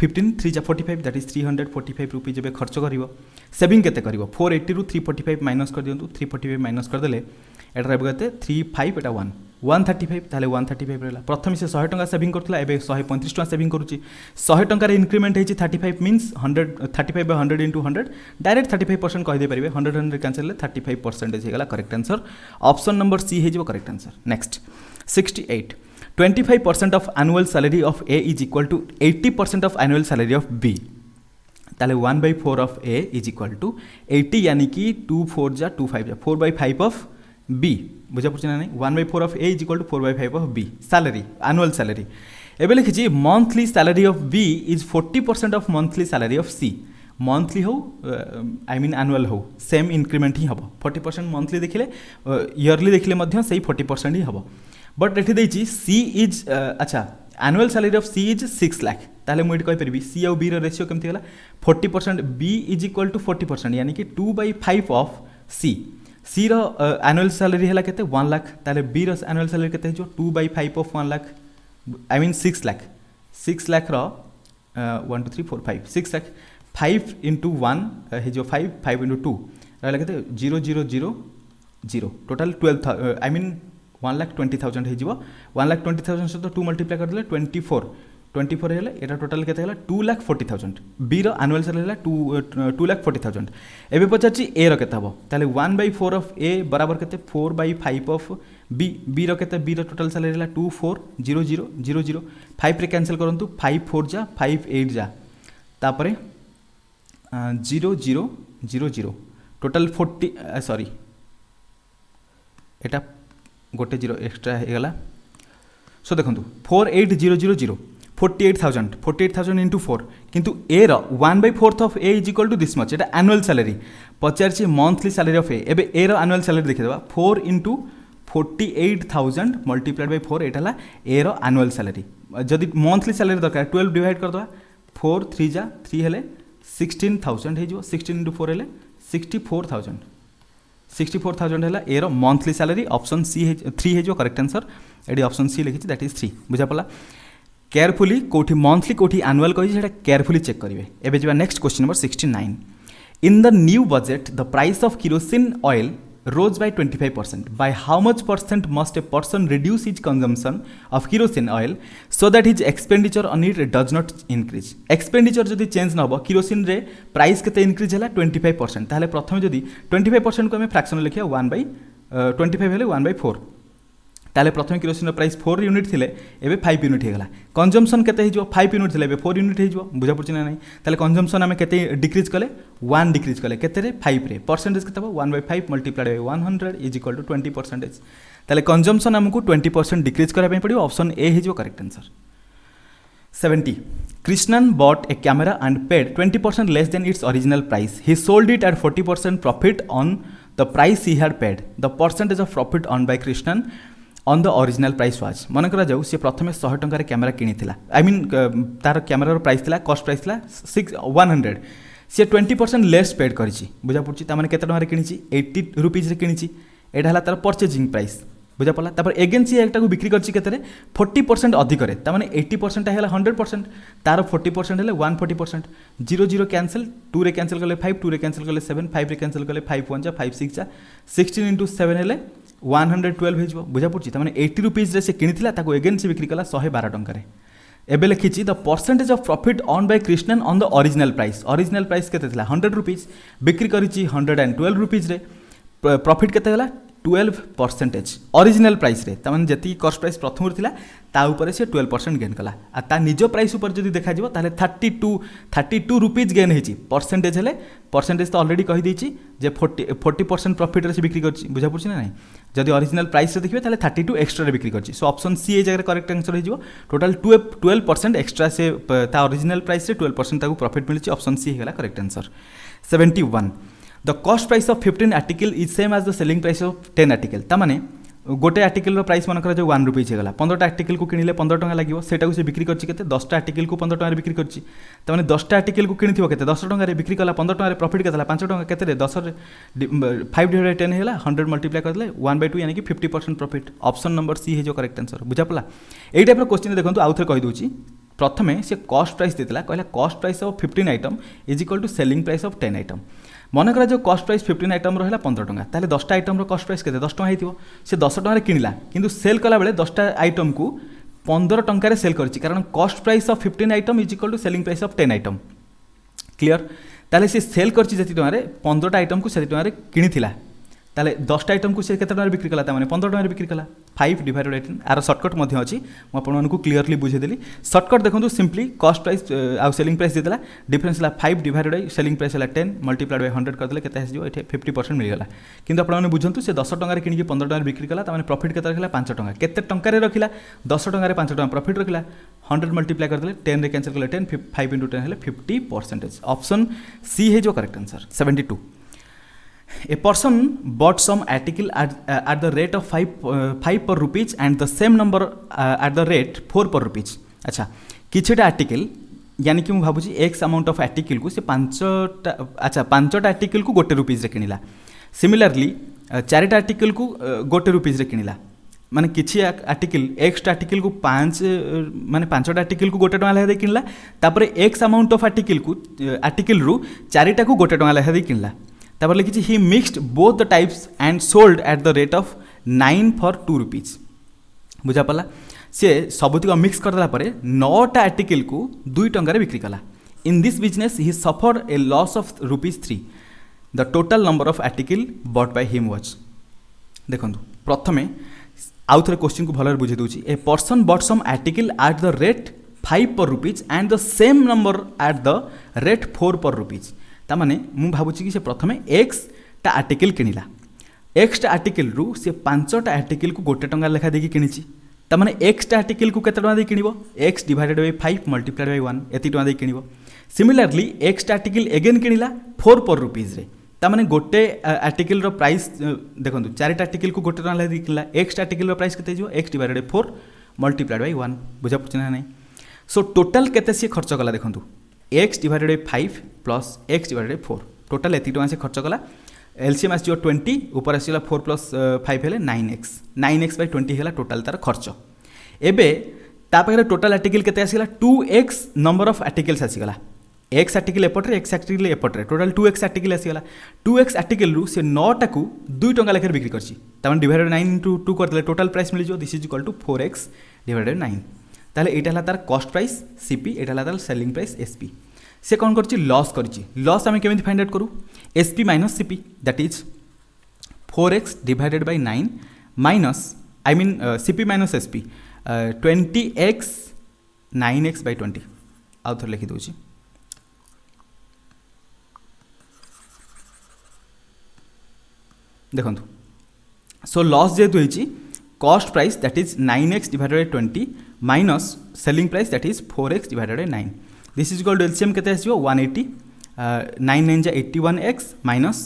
15 3 45 दैट इज 345 रुपीज एबे खर्च कर सेविंग के 480 रु 345 माइनस कर दिंतु 345 माइनस करदे एटा रहिबो केते 35 एटा 1 135 ताले 135 रहला प्रथम से 100 टंका सेविंग करथला एबे 135 टंका सेविंग करूची 100 टंका रे इंक्रीमेंट हेची 35 मींस 100 35/100 into 100 डायरेक्ट 35% कहि दे परिबे 100 कैंसिल 35% हे गला correct answer option number C हे जिवो correct answer next 68 25% of annual salary of A is equal to 80% of annual salary of B. ताले 1/4 of A is equal to 80 यानी कि 2 4 जा 2 5 जा 4/5 of B. बुझा पड़छ ना नहीं 1/4 of A is equal to 4/5 of B salary annual salary. एबे लिखिछि monthly salary of B is 40% of monthly salary of C. Monthly हो आई मीन एनुअल हो सेम इंक्रीमेंट ही हम 40% मंथली देखिले इयरली देखिले मध्य सही 40% ही हम बट एठी देछि सी इज अच्छा annual salary of C is 6 lakh ताले मुझे कहि परबी सी और बी रो रेशियो केमति होला 40% बी इज इक्वल टू 40% यानी कि 2/5 ऑफ सी सी रो एनुअल सैलरी हला केते 1 लाख ताले बी रो एनुअल सैलरी केते जो 2/5 of 1 lakh I mean 6 lakh रो 1 2 3 4 5 6 लाख 5 into 1 है जो 5 into 2 रहला केते 0 0 0 0 टोटल 12 आई मीन 1,20,000 है जीवो 1,20,000 से तो 2 मल्टीप्लाई कर देले 24 हेले एटा टोटल केते हला 2,40,000 बी रो एनुअल सैलरी हला 2,40,000 एबे पचाची ए रो केते हबो ताले 1/4 ऑफ ए बराबर केते 4/5 ऑफ बी बी रो केते बी रो टोटल सैलरी हला 24,0,0,0,0 5 रे कैंसिल करंतु 5 4 जा 5 8 जा तापरे 0 0 0 0 टोटल 40 सॉरी एटा गोटे 0 एक्स्ट्रा हो गला सो देखो 48,000 48,000 इंटू 4 किंतु ए रो 1/4 of A is equal to this much एटा एनुअल सैलरी पचार मंथली सैलरी ऑफ ए एबे ए रो एनुअल सैलरी देखिदेबा 4 इंटू 48,000 मल्टीप्लाइड बाय 4 एटा ए रो एनुअल सैलरी जदि मंथली सैलरी दरकार 12 डिवाइड कर दवा 4 3 जा 3 हेले 16,000 है जो 16 इंटू 4 हेले 64,000 है ए रो मंथली सैलरी ऑप्शन सी 3 है जो करेक्ट आंसर एडी ऑप्शन सी लिखी दैट इज 3 बुझा पला केयरफुली कोठी मंथली कोठी एनुअल कहि सेटा केयरफुली चेक करिवे एबे जिबा next question number 69 in the new budget the price of kerosene oil rose by 25%. By how much percent must a person reduce his consumption of kerosene oil so that his expenditure on it does not increase? Expenditure जदि change न हो kerosene रे price केते increase हैला 25% ताले प्रथम जदि 25% को हम फ्रैक्शन लिखिया 1/25 हेले 1/4 ताले प्रथम केरोसिन प्राइस 4 यूनिट थिले एबे 5 यूनिट हे गला कंजम्पशन केते हे जो 5 यूनिट थिले एबे 4 यूनिट हे जो बुझा पड़छ ना नहीं ताले कंजम्पशन हमें केते डिक्रीज कले 1 डिक्रीज कले केते रे 5 रे परसेंटेज केते हो 1/5 multiplied by 100 is equal to 20% ताले कंजम्पशन हमको 20% डिक्रीज करा पय पड़ियो ऑप्शन ए हे जो correct answer 70 Krishnan bought a camera and paid 20% less than its original price. He sold it at 40% profit on the price he had paid. The percentage of profit earned by Krishnan on the original price was मन करा जाऊ से प्रथमे 100 टंका रे camera किनिथिला I mean तार camera रो price थिला cost price थिला 100 से 20% लेस पेड करिछि बुझा पड़छि ता माने केते टंका रे किनिछि 80 रुपीस रे किनिछि एटा हला तार परचेजिंग प्राइस बुझा पड़ला तापर एगेन सी एकटा को बिक्री करछि केते रे 40% अधिक रे ता माने 80% हेला 100% तार 40% हेले 140% 0 0 कैंसिल 2 रे कैंसिल करले 5 2 रे कैंसिल करले 7 5 रे कैंसिल करले 5 1 जा 5 6 जा 16 into 7 हेले 112 हो बुझा पड़छि ता माने 80 रुपीस रे से किनिथिला ताको एगेन से बिक्री कला 112 टंका रे एबे लिखिछि the percentage of profit on by Krishnan on the original price केते थिला 100 रुपीस बिक्री करिछि 112 रुपीस रे प्रॉफिट केते हला 12% ओरिजिनल प्राइस रे ता माने जति कॉस्ट प्राइस प्रथम थिला ता ऊपर से 12% गेन कला आ ता निजो प्राइस ऊपर जदी देखा जिवो ताले 32 रुपीस गेन हेछि परसेंटेज हेले परसेंटेज तो ऑलरेडी कहि देछि जे 40% प्रॉफिट रे से बिक्री करछि बुझा पड़छि ना नहीं जदी ओरिजिनल प्राइस रे देखिबे ताले 32 एक्स्ट्रा रे बिक्री करछि सो ऑप्शन सी ए जगह करेक्ट आंसर हे जिवो टोटल 12% एक्स्ट्रा से ता ओरिजिनल प्राइस रे 12% ताको प्रॉफिट मिलछि ऑप्शन सी हे गला correct answer 71 The cost price of 15 article is same as the selling price of 10 article. ता माने गोटे आर्टिकल प्राइस मन जो 1 रुपीज होगा 15 आर्टिकल को किଣିले 15 टंका लगे सेटा को से बिक्री करछि केते 10 आर्टिकल को 15 टंका रे बिक्री करछि त माने 10 आर्टिकल को किଣିथिबो केते 10 टंका रे बिक्री कला 15 टंका रे प्रॉफिट केतला 5 टंका केते रे 10 रे 5 डिवाइडेड 10 हैला 100 मल्टीप्लाई करले 1/2 यानी कि 50% प्रॉफिट ऑप्शन नंबर सी हे जो करेक्ट आंसर बुझा पला एई टाइप रो क्वेश्चन देखंतु आउथरे कहि दोछि प्रथमे से कॉस्ट प्राइस देतला कहला cost price of 15 item is equal to selling price of 10 item मन करा जो कॉस्ट प्राइस 15 आइटम रहा 15 टंका ताले 10 आइटम रो कॉस्ट प्राइस केते 10 टंका हेतिबो से 10 टंका रे किनिला किंतु सेल कला बेले 10 आइटम को 15 टंका रे सेल करछि कारण cost price of 15 item is equal to selling price of 10 item clear ताले से सेल करछि जति टंका रे 15 आइटम को सेति टंका रे किनिथिला ताले 10टा आइटम को से केते टंका बिक्री कला ताने 15 टंका बिक्री कला 5 डिवाइडेड 18 आर शॉर्टकट मध्ये अछि म आपन मानकु क्लियरली बुझे देली शॉर्टकट देखंतु सिंपली कॉस्ट प्राइस आ सेलिंग प्राइस देतला डिफरेंस ला 5 डिवाइडेड बाय सेलिंग प्राइस ला 10 मल्टीप्लाइड बाय 100 कर देले केते आसी जो एठे 50% मिल गला किंतु आपन माने बुझंतु से 10 टंका रे किनि 15 टंका बिक्री कला ताने प्रॉफिट केते रखला 5 टंका केते टंका रे रखिला 10 टंका रे 5 टंका प्रॉफिट रखिला 100 मल्टीप्लाई कर देले 10 रे कैंसिल करले 10 5 into 10 हेले 50% ऑप्शन सी है जो correct answer 72 A person bought some article at the rate of 5 per rupees and the same number at the rate 4 per rupees. अच्छा किछटा आर्टिकल यानी कि मु भाबुची x अमाउंट ऑफ आर्टिकल को से 5टा आर्टिकल को 1 रुपीस रे किनिला सिमिलरली 4टा आर्टिकल को 1 rupees रे किनिला माने किछि आर्टिकल x आर्टिकल को 5 माने 5टा आर्टिकल को 1 टका लेहा दे किनिला तापर x अमाउंट ऑफ आर्टिकल को आर्टिकल रु 4टा को 1 टका लेहा दे किनिला तापर लिखिछि he mixed both the types and sold at the rate of 9 for 2 rupees बुझा पला से सबुतिक मिक्स करदेला परे 9टा आर्टिकल को 2 टंका रे बिक्री कला in this business he suffered a loss of ₹3 the total number of article bought by him was देखंतु प्रथमे आउ थरे क्वेश्चन को भलर बुझे दोची a person bought some article at the rate 5 per rupees and the same number at the rate 4 per rupees तामाने मु भाबुची कि से प्रथमे x टा आर्टिकल किनिला x टा आर्टिकल रु से 5टा आर्टिकल को 1 टंका लेखा देकी किनिची तामाने x टा आर्टिकल को केते टंका दे किनिबो x divided bye 5 multiplied by 1 एति टंका दे किनिबो सिमिलरली x टा आर्टिकल अगेन किनिला 4 पर रुपीज रे तामाने गोटे आर्टिकल रो प्राइस देखंतु 4टा आर्टिकल को 1 टंका ले दे किनिला x टा आर्टिकल रो प्राइस केते जो x divided by 4 multiplied by 1 बुझा पछना नै सो टोटल केते से खर्च कला देखंतु x divided bye 5 plus x divided by 4 total एति टका से खर्च कला एलसीएम आसी 20 ऊपर आसीला 4 प्लस 5 हेले 9x बाय 20 हेला टोटल तार खर्च एबे ता पाखरे टोटल आर्टिकल केते आसीला 2x नंबर ऑफ आर्टिकल्स आसीगला x आर्टिकल एपटरे x आर्टिकल एपटरे टोटल 2x आर्टिकल आसीगला 2x आर्टिकल रु से 9 टा को 2 टंका लेखर बिक्री करछि तामान डिवाइडेड 9 into 2 कर देले टोटल प्राइस मिल जो this is equal to 4x divided 9 ताले एटा हला तार कॉस्ट प्राइस सीपी एटा हला तार सेलिंग प्राइस एसपी से कौन करछि लॉस करछि लॉस आमे केमिति फाइंड आउट करू SP minus CP that is 4x divided by 9 minus I mean CP minus SP 20x 9x by 20 आउ थोर लिखि दोछि देखंतु सो लॉस जेतु होइछि cost price that is 9x divided by 20 minus selling price that is 4x divided by 9 this is equal to LCM केते आसीबो 180 9 9 जा 81x माइनस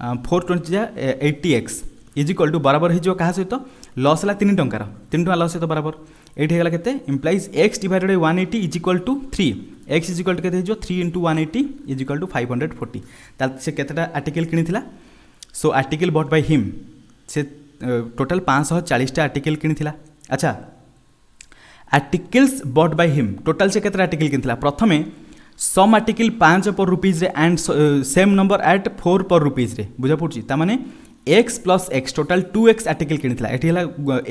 420 जा 80x इज इक्वल टू बराबर हे जो कहा सहित लॉस हला 3 टंका 3 टंका लॉस सहित बराबर एठी हेला केते implies x divided by 180 is equal to 3 x is equal to केते जो 3 into 180 इज इक्वल टू 540 ताल से केतेटा आर्टिकल किनिथिला so article bought by him से टोटल 540 टा आर्टिकल किनिथिला अच्छा articles bought by him total से केते आर्टिकल किनथिला प्रथमे सम आर्टिकल 5 पर रुपीज रे and same number eight 4 per rupees रे बुझा पड़छि ता माने x plus x total 2x article किनथिला एठी हला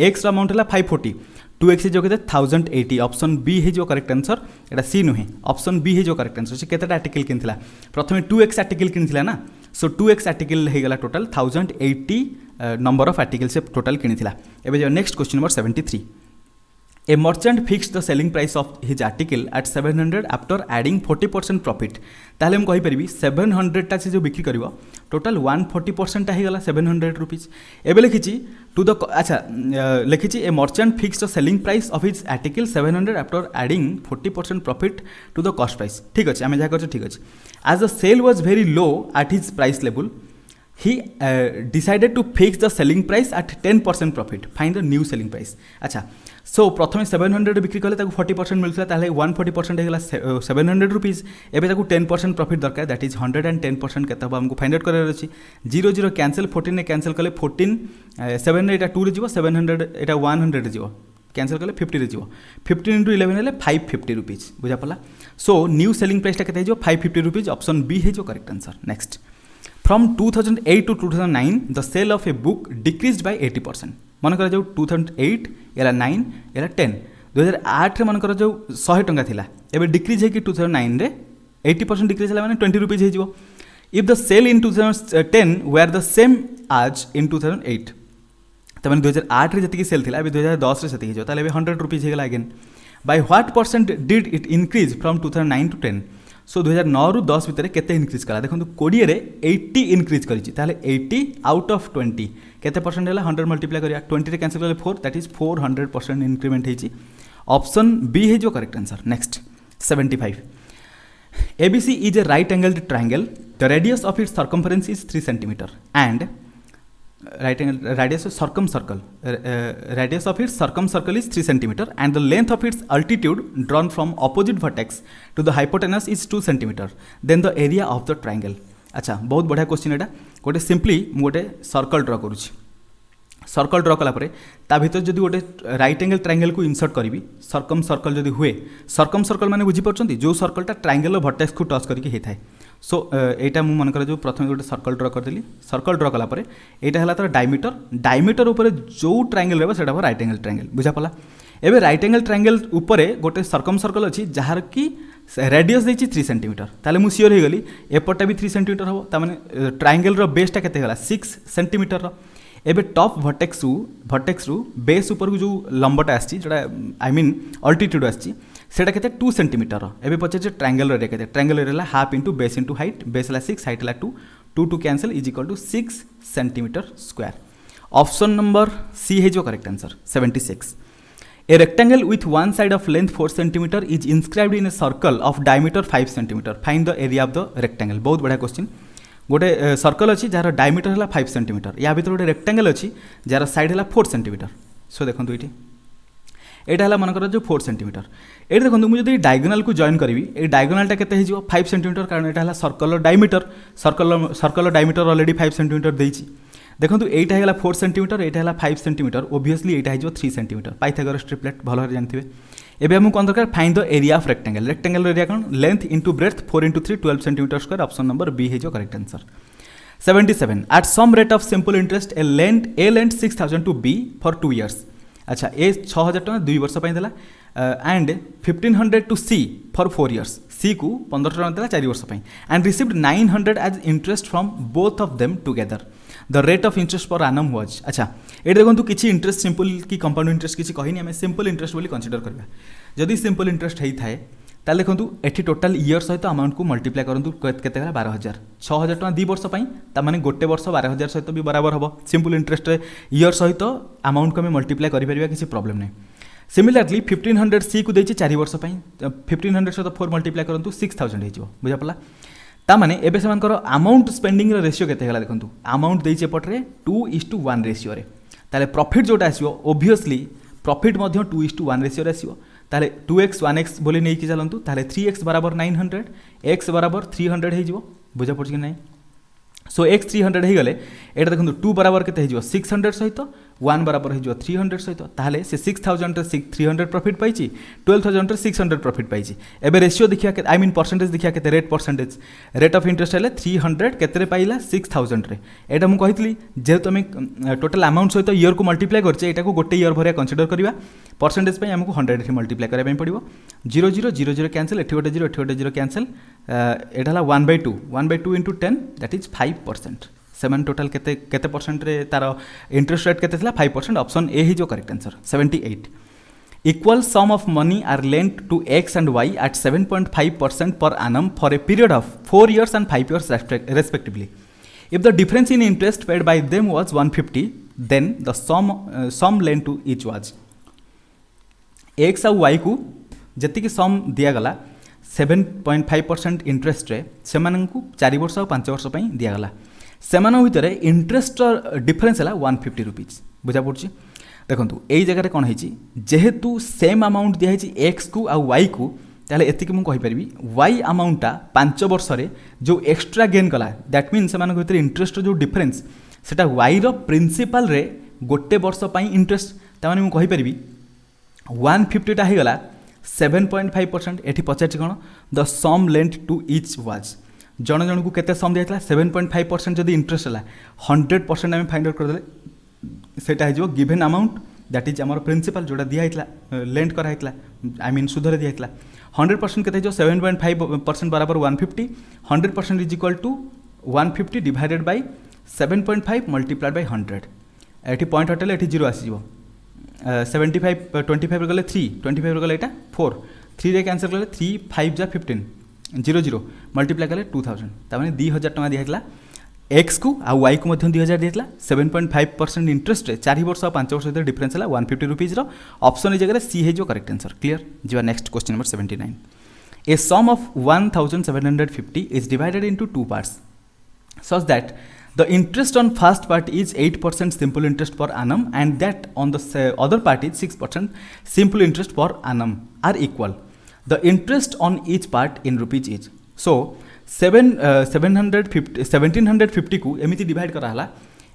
x रो अमाउंट हला 540 2x जो केते 1080 ऑप्शन बी है जो करेक्ट आंसर एटा सी नुहे ऑप्शन बी है जो करेक्ट आंसर से केते आर्टिकल किनथिला प्रथमे 2x आर्टिकल किनथिला ना सो 2x आर्टिकल हे गला टोटल 1080 नंबर ऑफ आर्टिकल से टोटल किनथिला एबे जो next question number 73 A merchant fixed the selling price of his article at 700 after adding 40% profit. ताहले हम कहि परिबी 700 टा से जो बिक्री करिवो टोटल 140% टा हे गला 700 रुपीस एबे लिखिछि टू द अच्छा लिखिछि a merchant fixed the selling price of his article 700 after adding 40% profit to the cost price ठीक अछि आमे जा करछ ठीक अछि as the sale was very low at his price level he decided to fix the selling price at 10% profit find the new selling price अच्छा सो प्रथमे 700 बिक्री कले ताकू 40% मिलथला ताले 140% हे गला 700 रुपीस एबे ताकू 10% प्रॉफिट दरकार दैट इज 110% केता हमको फाइंड आउट करर अछि 0 0 कैंसिल 14 ने कैंसिल कले 14 7 ने एटा 2 रे जीवो 700 एटा 100 रे जीवो कैंसिल कले 50 रे जीवो 15 into 11 हेले 550 रुपीस बुझा पला सो न्यू सेलिंग प्राइस ता केते जीवो 550 रुपीस ऑप्शन बी है जो correct answer next From 2008 to 2009, the sale of a book decreased by 80%. मन कर जो 2008 एला 9 एला 10 2008 रे मन कर जो 100 टंका थिला एबे डिक्रीज है कि 2009 रे 80% डिक्रीज हला माने 20 रुपीस हे जिवो if the sale in 2010 where the same as in 2008 तमें 2008 रे जति सेल थिला अभी 2010 रे सेति जो ताले 100 रुपीज हेगला again by what percent did it increase from 2009 to 10 so 2009 रु 10 भितर केते इंक्रीज कला देखो 20 रे 80 इंक्रीज करिछि ताले 80 आउट ऑफ 20 केते परसेंट हैला 100 मल्टीप्लाई करिया 20 रे कैंसिल करले 4 दैट इज 400% इंक्रीमेंट हेछि ऑप्शन बी है जो correct answer next 75 ABC is a right angled triangle the radius of its circumference is 3 cm and radius of radius of its circumcircle is 3 cm and the length of its altitude drawn from opposite vertex to the hypotenuse is 2 cm then the area of the triangle अच्छा बहुत बढ़िया question एटा गोटे simply मु गोटे circle draw करूछि circle draw कला परे ता भीतर जदि गोटे राइट एंगल ट्रायंगल को इंसर्ट करी सर्कम सर्कल जदि हुए सर्कम सर्कल माने बुझी परछंती जो सर्कलटा ट्रायंगल वर्टेक्स को टच करके हेथाय सो एटा मु मन कर जो प्रथम गोटे सर्कल ड्रा करदेली सर्कल ड्रा कला परे एटा हला तार डायमीटर ऊपर जो ट्रायंगल रहबो सेटा राइट एंगल ट्रायंगल बुझा पला एबे राइट एंगल ट्रायंगल ऊपर गोटे सर्कम सर्कल अछि जहार की रेडियस देछि 3 cm ताले मु सियोर हे गली एपटा भी 3 cm हबो ता माने ट्रायंगल रो बेसटा केते हला 6 cm रो एबे टॉप वर्टेक्स रु बेस ऊपर को जो लंबटा आछि जेटा आई मीन अल्टीट्यूड आछि सेटा केते 2 cm रो एबे पछे जे ट्रायंगल रे केते ट्रायंगल रे half into base into height base ला 6 हाइट ला 2 two cancel is equal to 6 cm square option number C है जो correct answer 76 A rectangle with one side of length 4 cm is inscribed in a circle of diameter 5 cm. Find the area of the rectangle. बहुत बढ़िया question गोटे circle अच्छी jar diameter है 5 cm या भीतर गोटे रेक्टांगल अच्छी जार साइड है 4 cm सो देखो ये यहाँ है मनकर जो 4 cm ये देखो मुझे डायगोनाल को जॉइन करी ये डायगोनालटा केते 5 cm कारण यहाँ circle diameter circle diameter already 5 cm देती देखो यहाँ है 4 cm यहाँ है 5 cm ओबियसली यहाँ हो 3 cm पाइथागोरस ट्रिपलेट भल जानते एबे हम कौन दरकार find the area of rectangle area कौन length into breadth 4 into 3 12 cm square option number B है जो correct answer 77 at some rate of simple interest A lent 6000 to B for 2 years अच्छा ए 6000 टका 2 वर्ष पई देला and 1500 to C for 4 years C को 1500 टका देला 4 वर्ष पई and received 900 as interest from both of them together the rate of interest per annum was अच्छा ये देखो किसी इंटरेस्ट सिंपल की कंपाउंड इंटरेस्ट किसी कहनी आम सिंपल इंटरेस्ट बोली कंसीडर करवा जदि सिंपल इंटरेस्ट होता है ताले देखो एठी टोटल ईयर सहित अमाउंट को मल्टीप्लाई करूँ केते 12000 6000 टका 2 वर्ष ताने गोटे वर्ष 12000 सहित भी बराबर हम सिंपल इंटरेस्ट ईयर सहित अमाउंट को मल्टीप्लाई करें किसी प्रॉब्लम नहीं सिमिलरली 1500 सी को देती 4 वर्ष 1500 सहित 4 मल्टीप्लाई करूँ 6000 हो बुझा पड़ा तामाने एबे सेमानकर अमाउंट स्पेंडिंग रेशियो केते हला देखंतु अमाउंट देइचे पटरे 2:1 रेशियो रे ताले प्रॉफिट जोटा आसीओ ओब्वियसली प्रॉफिट मध्य 2:1 रेशियो रे आसीओ ताले 2x 1x बोली नै कि चलंतु ताले 3x बराबर 900 x बराबर 300 हे जिवो बुझा पड़छ कि नै सो x 300 हे गले एटा देखंतु 2 बराबर केते हे जिवो 600 सहित 1 बराबर हे जिवो 300 सहित ताले से 6000 रे 300 प्रॉफिट पाइछि 12000 रे 600 प्रॉफिट पाइछि एबे रेशियो देखिया के आई मीन परसेंटेज देखिया के रेट ऑफ इंटरेस्ट है 300 केते पाइला 6000 रे एटा मु कहितली जे तुम टोटल अमाउंट सहित ईयर को मल्टीप्लाई करछे एटा को गोटे ईयर भरिया कंसीडर करबा परसेंटेज पे हमको 100 रे मल्टीप्लाई करे पई पड़िबो 0 0 0 0 कैंसिल एठी गोटे 0 एठी गोटे 0 कैंसिल एटा हला 1/2 into 10 that is 5% seven total केते परसेंट रे तार इंटरेस्ट रेट केते थिला 5% ऑप्शन ए ही जो correct answer 78 equal sum of money are lent to X and Y at 7.5% per annum for a period of 4 years and 5 years respectively if the difference in interest paid by them was 150 then the sum lent to each was x और y को जति कि सम दिया गला 7.5% interest रे सेमान को 4 वर्ष और 5 वर्ष पई दिया गला सेमान भितर इंटरेस्ट डिफरेन्स है 150 रुपीज बुझा पड़ी देखो यही जगह कौन है जेहेतु सेम अमाउंट दिखाई एक्स को आ वाई को ताले एतिक मु कहिपारि वाई अमाउंटा 5 वर्ष रे जो एक्स्ट्रा गेन कला दैट मीन सेमान भितर इंटरेस्ट जो डिफरेन्स सेटा वाई रो प्रिंसिपल रे गोटे वर्ष पई इंटरेस्ट तामाने मु कहिपारि 150 टा हेगला 7.5% एठी पचार कौन the sum lent to each was जन जन को केते सम दिया 7.5% जदि इंटरेस्ट है 100% आम फाइंड आउट करदे सेटा हो गिभेन अमाउंट दैट इज आमर प्रिंसिपल जोटा दिया लेंट कराइला आई मीन सुधर दिया 100% केते 7.5% बराबर 150 100% is equal to 150 divided by 7.5 multiplied by 100 ये पॉइंट हटेले ये 0 आसीज 75 25 गले 3 25 गले यहाँ 4 3 रे कैंसल कले 3 5 जा 15 0 0 मल्टीप्लाई कले 2000 तामाने 2000 टका दिया एक्स को आ वाई को 2000 दिया 7.5% इंटरेस्ट रे 4 वर्ष और 5 वर्ष भर डिफरेन्स है 150 रुपीज ऑप्शन जगह सी है जो करेक्ट आंसर क्लियर जी next question number 79 a sum of 1750 is divided into two parts such that the interest on first part is 8% simple interest per annum and that on the other part is 6% simple interest per annum are equal. The interest on each part in rupees is. So 1750 को एमती divide कराला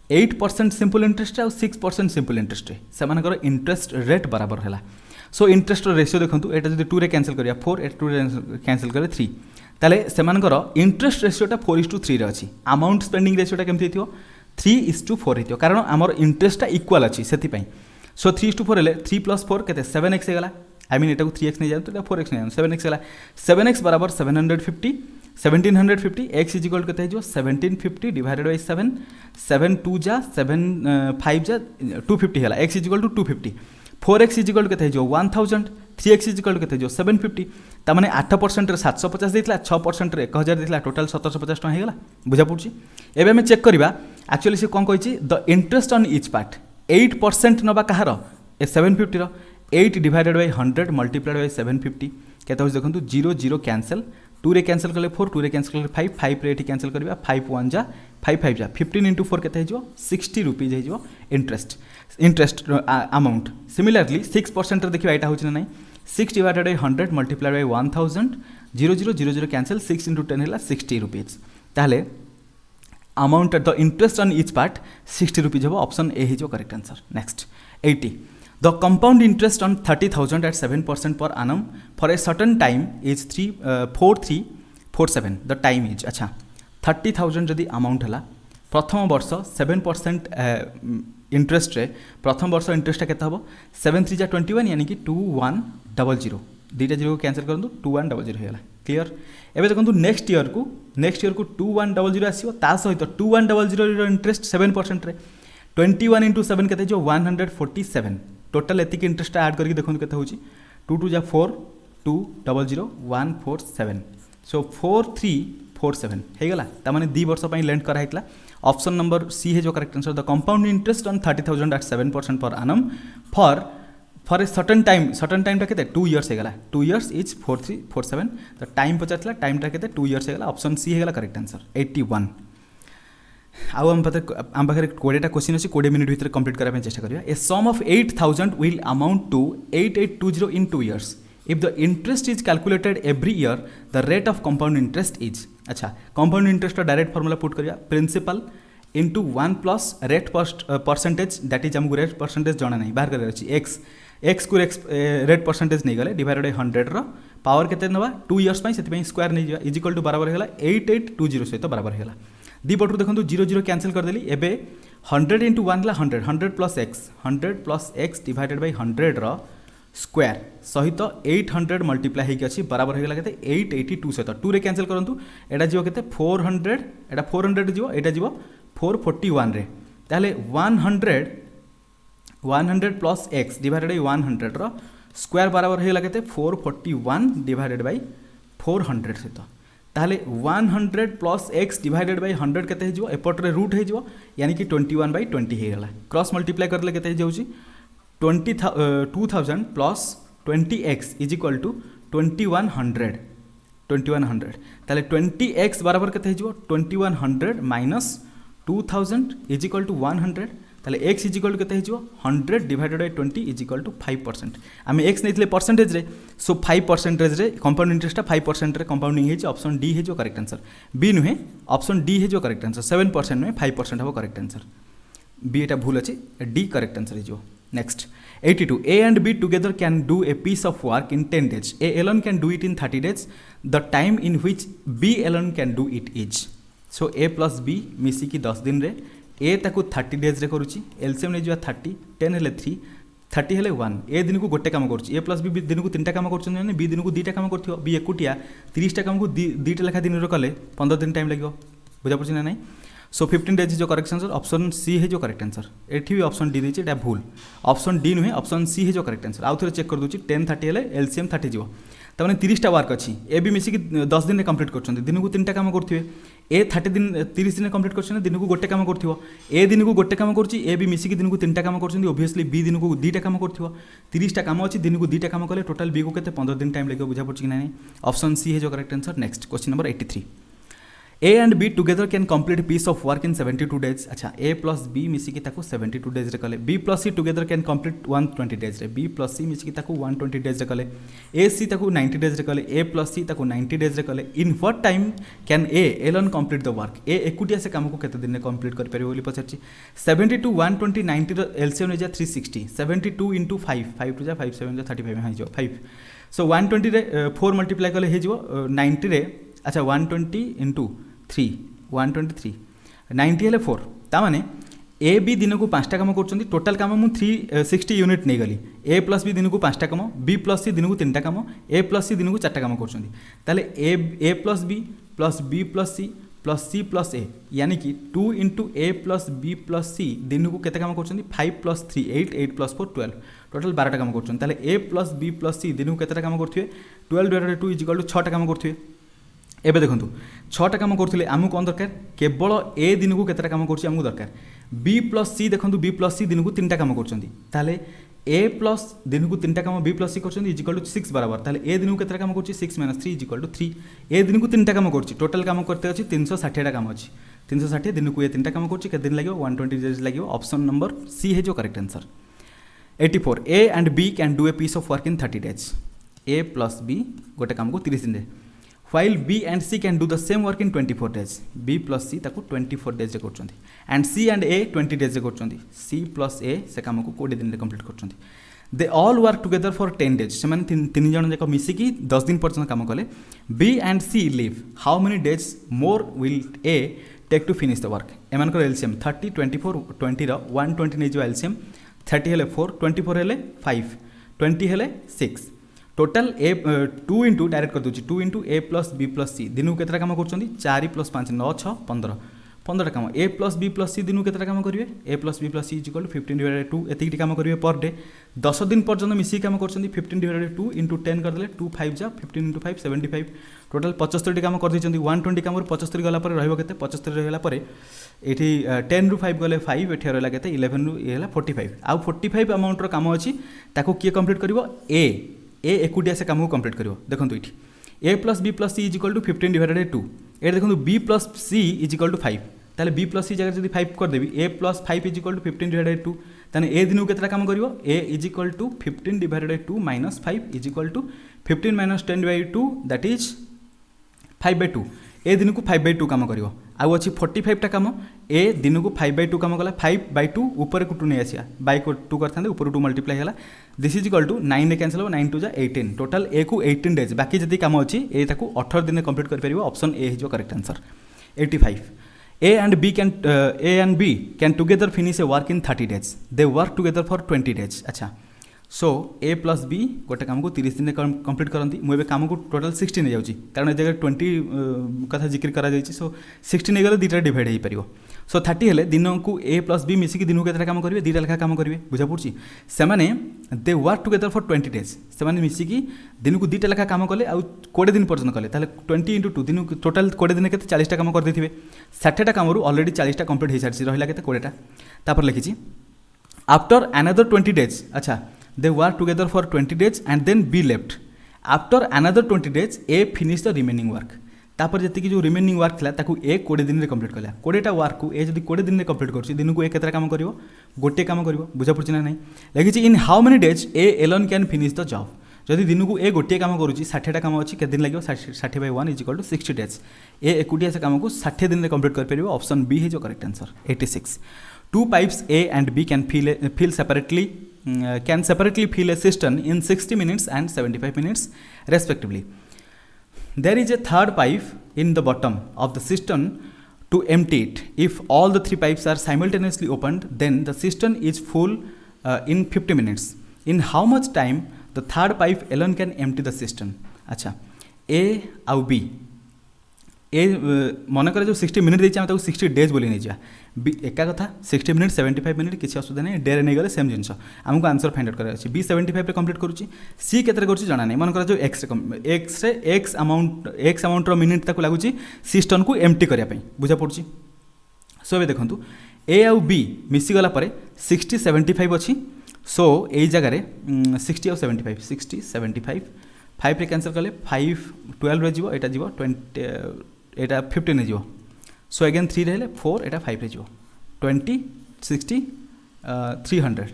8% simple interest और 6% simple interest से interest rate बराबर है. So interest ratio देखो यहाँ जो 2 रे कैंसल करिया 4 2 रे कैंसल करे 3 ताले सेमानकर इंटरेस्ट रेशियोटा 4:3 रे अच्छी अमाउंट स्पेंडिंग रेशियोटा केमती हो 3:4 हो कारण आमर इंटरेस्टा इक्वाल अच्छी से. सो 3:4 हेले 3 + 4 के 7x होगा आई मीन यहाँ 3x नहीं जाए 4x नहीं जाए 7x है 7x बराबर 750 1750 x इजिकल के 1750 डिवाइडेड बाय 7 7 2 जा 7 5 जा 250 है x is equal to 250 4x is equal के 1000 3x इजिकल के 750 तामाने 8% रे 750 देइतला 6% रे 1000 देइतला टोटल 1750 टका हेगला बुझा पड़छि. एबे हम चेक करबा एक्चुअली से कोन कहिछि the interest on each part 8% नबा कहार ए 750 रो 8 डिवाइडेड बाय 100 मल्टीप्लाइड बाय 750 केते हो देखंतु 0 0 कैंसल 2 रे कैंसल कले 4 2 रे कैंसल कले 5 5 रे एठी कैंसल करबा 5 1 जा 5 5 जा 15 * 4 केते हो 60 रुपीज हो इंटरेस्ट अमाउंट. सिमिलरली 6% रे देखिबा एटा होछि ना नहीं 6 divided by 100 multiplied bye 1000 0 0 0 0 cancel 6 * 10 है 60 रुपीज ताले amount the interest on each part 60 rupees हो ऑप्शन ए है जो correct answer. Next 80 the compound interest on 30,000 at 7% per annum for a certain time is 4347 the time is. अच्छा 30,000 जदि amount है प्रथम वर्ष 7% इंटरेस्ट रे प्रथम वर्ष इंटरेस्ट केते हम 7 3 जा 21 यानी कि 2100 दुईटा जीरो कैंसल करूँ 2100 होगा क्लीयर. एवं देखो नेक्स्ट ईयर को 2100 आसो ता सहित 2100 इंटरेस्ट 7% रे 21 × 7 के 147 टोटल एतिक इंटरेस्ट ऐड करके देखो के 2 2 जा 4 200 147 सो 4347 होगला ताने 2 वर्ष लेंड कराइला. ऑप्शन नंबर सी है जो correct answer the compound interest on 30,000 at 7% per annum for a certain time टा के 2 इयर्स होगा 2 इयर्स इज 4347 द टाइम पचार टाइमटा के 2 इयर्स होगा ऑप्शन सी होगा करेक्ट आंसर. 81 आम पाखे 20टा क्वेश्चन अच्छी 20 मिनट भितर कंप्लीट करने चेष्टा करिया. A sum of 8,000 will amount to 8820 in 2 years if the interest is calculated every year the rate of compound interest is. अच्छा compound interest direct formula put करिया principal into 1 plus rate percentage that is आमको rate percentage जना नहीं बाहर कर x को rate percentage नहीं गले डिवाइडेड बाय 100 रो पावर केते नबा 2 इयर्स से स्क्वायर नहीं जा इज इक्वल टू बराबर है 8820 सहित बराबर है. दी पटू देखो 0 0 कैंसल करदेली एबे 100 × 1 100 100 प्लस एक्स डिवाइडेड बाय 100 रो स्क्वायर सहित 800 मल्टीप्लाई होगी अच्छी बराबर होगा के 882 सहित 2 रे कैंसल करूँ एटा जीव के 400 एटा 400 जीव एटा जीव 441 रे ताले 100 प्लस एक्स डिवाइडेड बाय 100 रो स्क्वायर बराबर होगा के 441 डिवाइडेड बाय 400 सहित ताले 100 प्लस एक्स डिवाइडेड बाय 100 केते हो एपट्रे रूट हो यानी कि 21/20 होगा क्रॉस मल्टीप्लाई करले केते हो 2000 plus 20x is equal to 2100 ताले 20x बराबर केते हो 2100 माइनस 2000 इज इक्वल टू 100 ताले x इज इक्वल टू केते हो 100 divided by 20 is equal to 5%. आम x नहीं परसेंटेज रे सो 5% रे कंपाउंड इंटरेस्ट 5% रे कंपाउंडिंग है ऑप्शन डी है जो करेक्ट आंसर. बी नुहे ऑप्शन डी है जो करेक्ट आंसर 7% नुहे 5% हम करेक्ट आंसर. बी एटा भूल अच्छी डी करेक्ट आंसर जो. Next 82 A and B together can do a piece of work in 10 days. A alone can do it in 30 days. The time in which B alone can do it is. So A plus B मिसी की 10 दिन रे A ताकू 30 days रे करूची LCM ने जो 30 10 हेले 3 30 हेले 1 A दिन को गोटे काम करूची A plus B दिन को 3टा काम करछन ने B दिन को 2टा काम करथियो B एकुटिया 30टा काम को 2टा लेखा दिन रे कले 15 दिन टाइम लागो बुझा पड़छ ना नहीं. सो 15 डेज जो करेक्ट आंसर ऑप्शन सी है जो करेक्ट आंसर। एठी भी ऑप्शन डी देछि एटा भूल, ऑप्शन डी नुहे ऑप्शन सी है जो करेक्ट आंसर। आउ थोड़े चेक कर दूची 10 30 हेले एलसीएम 30 जीवो तमाने 30 टा वर्क अछि ए भी मिसी कि 10 दिन रे कंप्लीट करछन दिन को 3 टा काम करथिबे ए 30 दिन 30 दिन कंप्लीट करछन दिन को गोटे काम करथिबो ए दिन को गोटे काम करछि ए भी मिसी कि दिन को 3 टा काम करछन ओबवियसली बी दिन को 2 टा काम करथिबो 30 टा काम अछि दिन को 2 टा काम कले टोटल बी को केते 15 दिन टाइम लागो बुझा पड़छि कि नहीं ऑप्शन सी है जो correct answer. Next question number 83 A and B together can complete piece of work in 72 days। अच्छा A plus B मिसी कि ताको 72 days रे कले B plus C together can complete 120 days रे B plus C मिसी कि ताको 120 days रे कले A C ताको 90 days रे कले A plus C ताको 90 days रे कले in what time can A alone complete the work A एकुटिया से काम को केते दिन रे कंप्लीट कर परिबो बोली पछरछि 72 120 90 रो एलसीएम ने जा 360 72 into 5 5 to जा 5 7 जा 35 हाई जो 5 सो 120 रे 4 मल्टीप्लाई कले हे जिवो 90 रे अच्छा 120 into 3 123 90 हेले 4 ता माने ए बी दिन को 5टा काम करछंती टोटल काम मु 360 यूनिट नै गली ए प्लस बी दिन को 5टा काम बी प्लस सी दिन को 3टा काम ए प्लस सी दिन को 4टा काम करछंती ताले A plus B plus C plus A यानी कि 2 into A plus B plus C दिन को केते काम करछंती 5 plus 3 8 8 plus 4 12 टोटल 12टा काम करछंती ताले A plus B plus C दिन को केतेटा काम करथिबे 12 divided 2 = 6टा काम करथिबे एबे देखंतु 6टा काम करथिले आमु कोन दरकार केवल ए दिन को केतेटा काम करछि आमु दरकार बी प्लस सी देखंतु बी प्लस सी दिन को 3टा काम करछंती ताले ए प्लस दिन को 3टा काम बी प्लस सी करछंती = 6 बराबर ताले ए दिन को केतेटा काम करछि 6 - 3 = 3 ए दिन को 3टा काम करछि टोटल काम करते अछि 360 टा काम अछि 360 दिन को ए 3टा काम करछि के दिन लागियो 120 डेज लागियो ऑप्शन नंबर सी है जो correct answer. 84 A and B can do a piece of work in 30 days A plus B गोटे काम को 30 दिन रे while B and C can do the same work in 24 days B plus C ताको 24 days रे करछंती and C and A 20 days रे करछंती C plus A से काम को 20 दिन रे complete करछंती they all work together for 10 days से माने तीन जण जाक मिसी की 10 दिन पर्यंत काम कले B and C live how many days more will A take to finish the work एमान को एलसीएम 30 24 20 रो 120 नै जो एलसीएम 30 हेले 4 24 हेले 5 20 हेले 6 टोटल ए 2 into डायरेक्ट कर दूची 2 into A plus B plus C दिन को केतरा काम करछंती 4 + 5 9 6 15 15टा काम ए प्लस बी प्लस सी दिन को केतरा काम करिवे ए प्लस बी प्लस सी = 15/2 एतिकी काम करिवे पर डे 10 दिन पर्यंत मिसी काम करछंती 15/2 into 10 कर देले 2 5 जा 15 into 5 75 टोटल 75 काम कर दैछंती 120 काम 75 गला पर रहबो केते 75 रहला पर एठी 10 रु 5 गले 5 एठी रहला केते 11 रु हेला 45 आ 45 अमाउंट रो काम अछि ताको के कंप्लीट करिवो ए एकुटिया से काम को कंप्लीट करिवो देखंतु इठी ए प्लस बी प्लस सी = 15/2 ए देखंतु बी प्लस सी = 5 ताले बी प्लस सी जगह जदी 5 कर देबी ए प्लस 5 = 15/2 ताने ए दिन को केतरा काम करिवो ए = 15/2 - 5 = 15 - 10/2 दैट इज 5/2 ए दिन को 5/2 काम करिवो आउ अछि 45 टा काम ए दिन को 5/2 काम कला 5/2 ऊपर को 2 नै आसिया बाय को 2 करथांदे ऊपर 2 मल्टीप्लाई होला दिस इज = 9 ने कैंसिल हो 9 2 जा 18 टोटल ए को 18 डेज बाकी जदी काम अछि ए ताको 18 दिन कंप्लीट कर परिबो ऑप्शन ए है जो correct answer. 85 A and B can together finish a work in 30 days they work together for 20 days अच्छा सो ए प्लस बी गोटे काम को 30 दिन कंप्लीट करती मुझे काम को टोटल 60 नहीं जाऊँगी कारण जगह 20 कथा जिक्र करा जाइए सो 60 नहीं गले दुटा डिवाइड हो पार सो 30 हेले दिन को ए प्लस बी मिसिक दिन को केतटा काम करेंगे 2टा लेखा काम करेंगे बुझा पड़ी से they work together for 20 days से मिसिकी दिन को 2टा लेखा काम कले आ 20 दिन पर्यटन कले 20 into 2 दिन टोटाल 20 दिन के 40टा काम कर देथिबे 60टा काम ऑलरेडी 40टा कंप्लीट हो सारी रहा के 20टा तापर लिखी आफ्टर अनदर 20 डेज अच्छा they work together for 20 days and then B left after another 20 days A finished the remaining work तापर जति जो रिमेनिंग वर्क थिला ताकू ए 20 दिन रे कंप्लीट कला 20टा वर्क को ए जदी 20 दिन रे कंप्लीट करछि दिन को ए केतरा काम करिवो गोटे काम करिवो बुझा पड़छि ना नहीं लागिछि in how many days A alone can finish the job जदि दिन को ए गोटे काम करूछि 60टा काम अछि के दिन लागिवो 60/1 = 60 डेज ए एकुटिया से काम को 60 दिन रे कंप्लीट कर परिवो ऑप्शन बी है जो correct answer. 86 two pipes A and B can fill separately fill a cistern in 60 minutes and 75 minutes respectively. There is a third pipe in the bottom of the cistern to empty it. If all the 3 pipes are simultaneously opened, then the cistern is full in 50 minutes. In how much time the third pipe alone can empty the cistern? अच्छा A आउ B ए मनकर जो 60 minute देती आम 60 days बोली नहीं जा एका कथा 60 मिनिट 75 मिनिट किसी असुविधा नहीं डे नहीं गले सेम जिनस आमको आंसर फाइंड आउट करार बी 75 कंप्लीट करुच्ची सी केते करुच्ची जना नहीं मनकर जो एक्स एक्स अमाउंट मिनिट ताको लगुच सिस्टम को एम्प्टी करने बुझा पड़ी सो ए देखूँ ए आउ बी मिसीगला 60 75 अच्छी सो यही जगार 60 आउ 75 60 75 5 रे कैंसल कले 5 12 रे जीवो एटा जीवो 20 एटा 15 रे जीवो सो अगेन 3 रहले 4 एटा 5 रे जीवो 20 60 300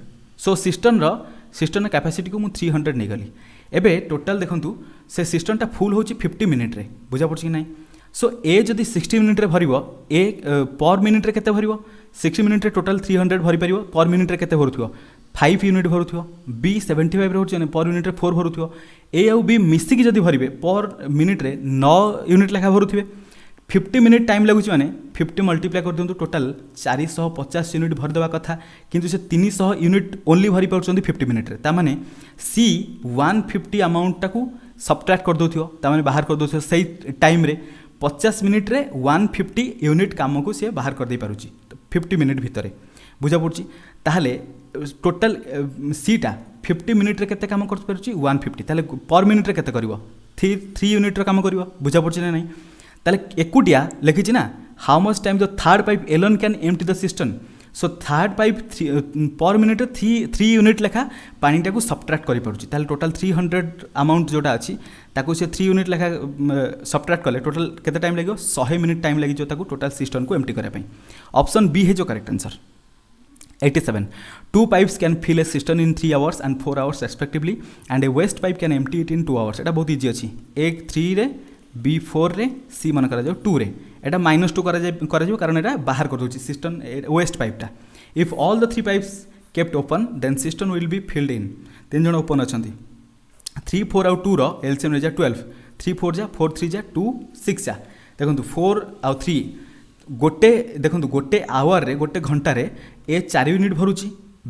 सो सिस्टम कैपेसिटी को मु 300 नहीं गली एबे टोटल देखंतु से सिस्टमटा फुल होची 50 मिनिट रे बुझा पड़छ कि नहीं सो ए जदि 60 मिनिट रे भरिबो ए पर मिनिट रे केते भरिबो 60 मिनिट रे टोटल 300 भरि परिबो पर मिनिट रे केते भरुथिबो 5 यूनिट भरुथिबो बी 75 रे होची पर यूनिट रे 4 भरुथिबो ए आउ बी मिसिकी जदि भरिबे पर मिनिट रे 9 यूनिट लेखा भरुथिबे 50 मिनिट टाइम लगुच माने 50 मल्टीप्लाई कर दिंतु टोटल 450 यूनिट भर देवा कथा किंतु से 300 यूनिट ओनली भरी पाउछंती 50 मिनिट रे ता माने सी 150 अमाउंट टाकू सबट्रैक्ट कर दोथियो ता माने बाहर कर दोथियो सही टाइम रे 50 मिनिट रे 150 यूनिट काम को सी बाहर कर दे पारुची 50 मिनिट भितर बुझा पड़ची ताहले टोटल सीटा 50 मिनिट रे केते काम कर पारुची 150 ताहले पर मिनिट रे केते करबो 3 यूनिट रो काम करबो बुझा पड़ची ना नहीं ताहले एकुटिया लिखिची ना how much time the third pipe alone can empty the system so third pipe per minute 3 unit लेखा पानी टाको सबट्रैक्ट करि पारुची ताहले टोटल 300 अमाउंट जोटा अछि ताको से 3 यूनिट लेखा सबट्रैक्ट कले टोटल केते टाइम लागो 100 मिनिट टाइम लागि जो ताको टोटल सिस्टम को एम्प्टी करे पई ऑप्शन बी है जो correct answer 87 two pipes can fill a cistern in 3 hours and 4 hours respectively and a waste pipe can empty it in 2 hours एटा बहुत इजी अछि एक 3 रे बी 4 रे सी मन करा जाओ 2 रे एटा -2 करा जाओ कारण एटा बाहर कर दोछि सिस्टम वेस्ट पाइपटा if all the 3 pipes kept open then system will be filled in 3 जण ओपन अछंती 3 4 आउ 2 रो एलसीएम रे जा 12 3 4 जा 4 3 जा 2 6 जा देखंतु 4 आउ 3 गोटे देखो गोटे आवर रे गोटे घंटा रे ए 4 यूनिट भरुची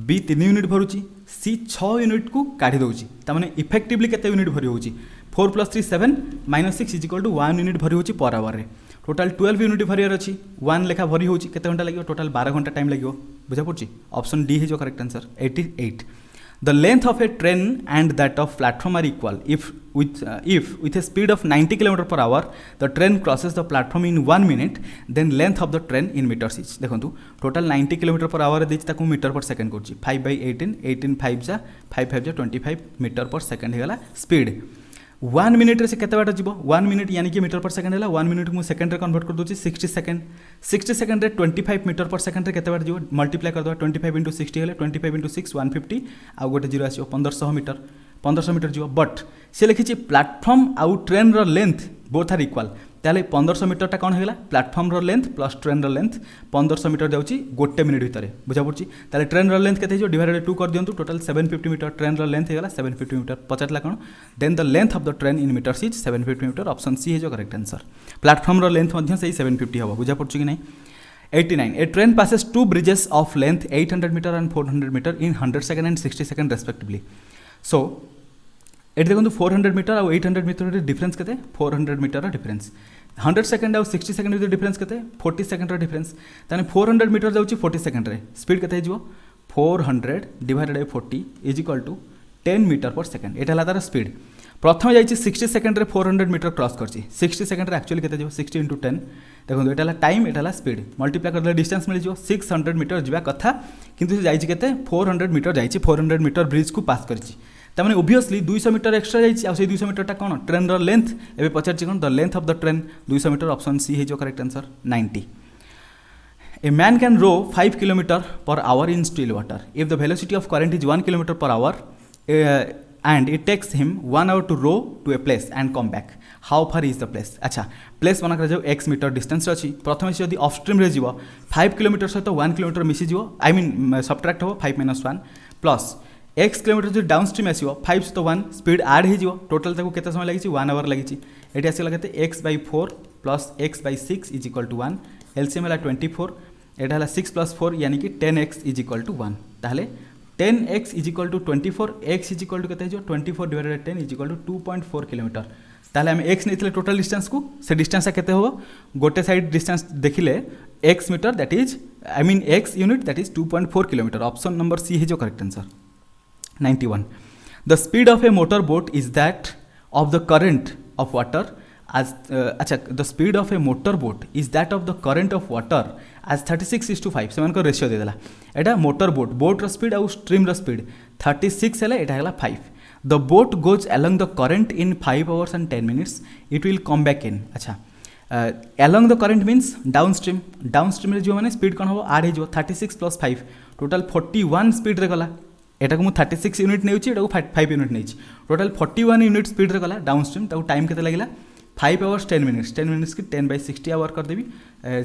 बी 3 यूनिट भरुची सी 6 यूनिट को काढ़ी दउची ता माने इफेक्टिवली केते यूनिट भरि होउची 4 + 3 7 - 6 = 1 यूनिट भरि होउची पर आवर रे टोटल 12 यूनिट भरियर अछि 1 लेखा भरि होउची केते घंटा लागियो टोटल 12 घंटा टाइम लागियो बुझा पड़ची ऑप्शन डी है जो correct answer 88 The length of a train and that of platform are equal if with a speed of 90 km/h the train crosses the platform in 1 minute then length of the train in meters is देखंतु total 90 km/h देछि ताकू metre per second करछि 5/18 18 5 जा 5 5 जा 25 metre per second हेगला speed 1 minute रे से केते बाट जीवो 1 मिनिट यानी कि मीटर पर सेकंड हैला 1 मिनिट को सेकंड रे कन्वर्ट कर दोछि 60 सेकंड रे 25 मीटर पर सेकंड रे केते बाट जीवो मल्टीप्लाई कर दो 25 * 60 हेले 25 * 6 150 आ गोटे जीरो आसीओ 1500 मीटर जीवो बट से लिखिछि प्लेटफॉर्म आउ ट्रेन रो लेंथ बोथ आर इक्वल ताले 1500 मीटर कोन हेला प्लेटफॉर्म रो लेंथ प्लस ट्रेन रो लेंथ 1500 मीटर जाउची गोटे मिनिट भितर बुझा पड़ची ताले ट्रेन रो लेंथ केते जो डिवाइडेड 2 कर दियंतु टोटल 750 मीटर ट्रेन रो लेंथ हेला 750 मीटर पचातला कोन then the length of the train in metres is 750 metre option C है जो करेक्ट आंसर प्लेटफॉर्म रो लेंथ मध्य सही 750 हबो बुझा पड़ची कि नहीं 89 a train passes two bridges of length 800 meter and 400 meter in 100 second and 60 second respectively so eight देखो 400 मीटर और 800 मीटर डिफरेंस केते 400 मीटर डिफरेंस 100 सेकंड और 60 सेकंड भितर डिफरेंस केते 40 सेकंड डिफरेंस ताने 400 मीटर जाउची 40 सेकंड रे स्पीड केते हिजो 400 divided by 40 is equal to 10 metre per second एटा हला तार स्पीड प्रथम जाइछि 60 सेकंड रे 400 मीटर क्रॉस करछि 60 सेकंड रे एक्चुअली केते जिवो 60 * 10 देखो एटा हला टाइम एटा हला स्पीड मल्टीप्लाई करले डिस्टेंस मिल जिवो 600 मीटर जिबा कथा किंतु से जाइछि केते 400 मीटर जाइछि 400 मीटर ब्रिज को पास करछि तामाने ओब्वियसली 200 मीटर एक्स्ट्रा जाइछि आ से 200 मीटर टा कोन ट्रेन रो लेंथ एबे पचारछि कोन the length of the train 200 metre option C है जो correct answer 90 A man can row 5 km/h in still water if the velocity of current is 1 km/h and it takes him 1 hour to row to a place and come back how far is the place अच्छा place मन कर जो x metre distance अछि प्रथम से यदि upstream रे जीवो 5 किलोमीटर सहित 1 किलोमीटर मिसी जीवो आई मीन सबट्रैक्ट हो 5 - 1 प्लस x किलोमीटर जो डाउनस्ट्रीम आसीबो 5 सहित 1 स्पीड ऐड हो जीवो टोटल ताको केते समय लागि 1 आवर लागि एटी आसीला केते x/4 + x/6 = 1 एलसीएम हला 24 एटा हला 6 + 4 यानी कि 10x = 1 ताहले 10x = 24 x = केते जो 24 / 10 = 2.4 किलोमीटर ताले आम एक्स नहीं टोटल डिस्टेंस को से डिस्टेंस केते हो गोटे साइड डिस्टेंस देखिले x metre that is I mean x unit that is 2.4 kilometre option number C है जो correct answer 91 the speed of a motor boat is that of the current of water as अच्छा the speed of a motor boat is that of the current of water as 36:5 से मानकर ratio देदेला एटा motor boat रो speed आउ stream रो speed 36 हेले एटा हेला 5 the boat goes along the current in 5 hours and 10 minutes it will come back in अच्छा along the current means down stream रे जो माने स्पीड कोन हो ऐड हे जो 36 + 5 टोटल 41 स्पीड रे गला एटा को 36 यूनिट नेउची एटा को 5 यूनिट नेउची टोटल 41 यूनिट स्पीड रे गला डाउन स्ट्रीम ताको टाइम केते लागिला 5 hours 10 minutes की 10 by 60 आवर कर देबी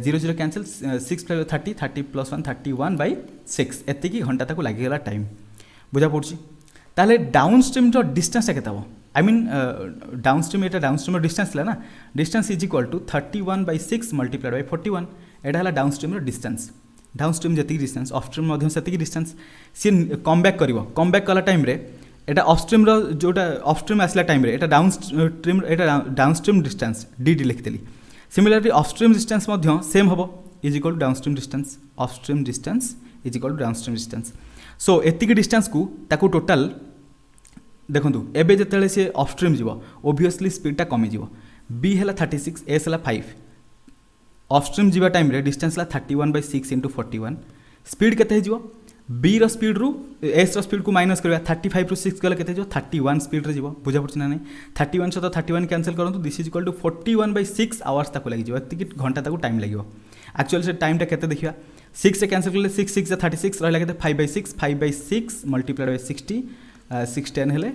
0 कैंसल 6 + 30 30 + 1 31 by 6 एति की घंटा ताको लागि गला टाइम बुझा पड़छि ताले डाउन स्ट्रीम जो डिस्टेंस केते हो आई मीन डाउन स्ट्रीम एटा डाउन स्ट्रीम डिस्टेंस ला ना distance is equal to 31 by 6 multiplied by 41 एटा हला डाउन स्ट्रीम रो डिस्टेंस डाउन स्ट्रीम जति डिस्टेंस अप स्ट्रीम मध्यम सेति डिस्टेंस सी कम बैक कला टाइम रे एटा अपस्ट्रीम रो जोटा अपस्ट्रीम आसला टाइम रे एटा डाउनस्ट्रीम एटा डाउनस्ट्रीम डिस्टेंस डी लिखितली सिमिलरली अपस्ट्रीम डिस्टेंस मध्य सेम हबो is equal to downstream distance upstream distance is equal to downstream distance so एतिक डिस्टेंस को ताको टोटल देखंतु एबे जतेले से अपस्ट्रीम जीवो ओब्वियसली स्पीड ता कमी जीवो बी हला 36 एस हला 5 अपस्ट्रीम जीवा टाइम रे डिस्टेंस ला 31 by 6 into 41 स्पीड केते जीवो बी रो स्पीड रु एस रो स्पीड को माइनस करबा 35 ରୁ 6 गले केते जो 31 स्पीड रे जीवो बुझा पड़छ ना नै 31 सतो 31 कैंसिल करंतु this is equal to 41 by 6 hours ताको लागि जीवो एति घंटा ताको टाइम लागिवो एक्चुअल से टाइम टा केते देखिबा 6 से कैंसिल करले 6 6 जा 36 रहला केते 5 by 6 मल्टीप्लाइड बाय 60 6 10 हेले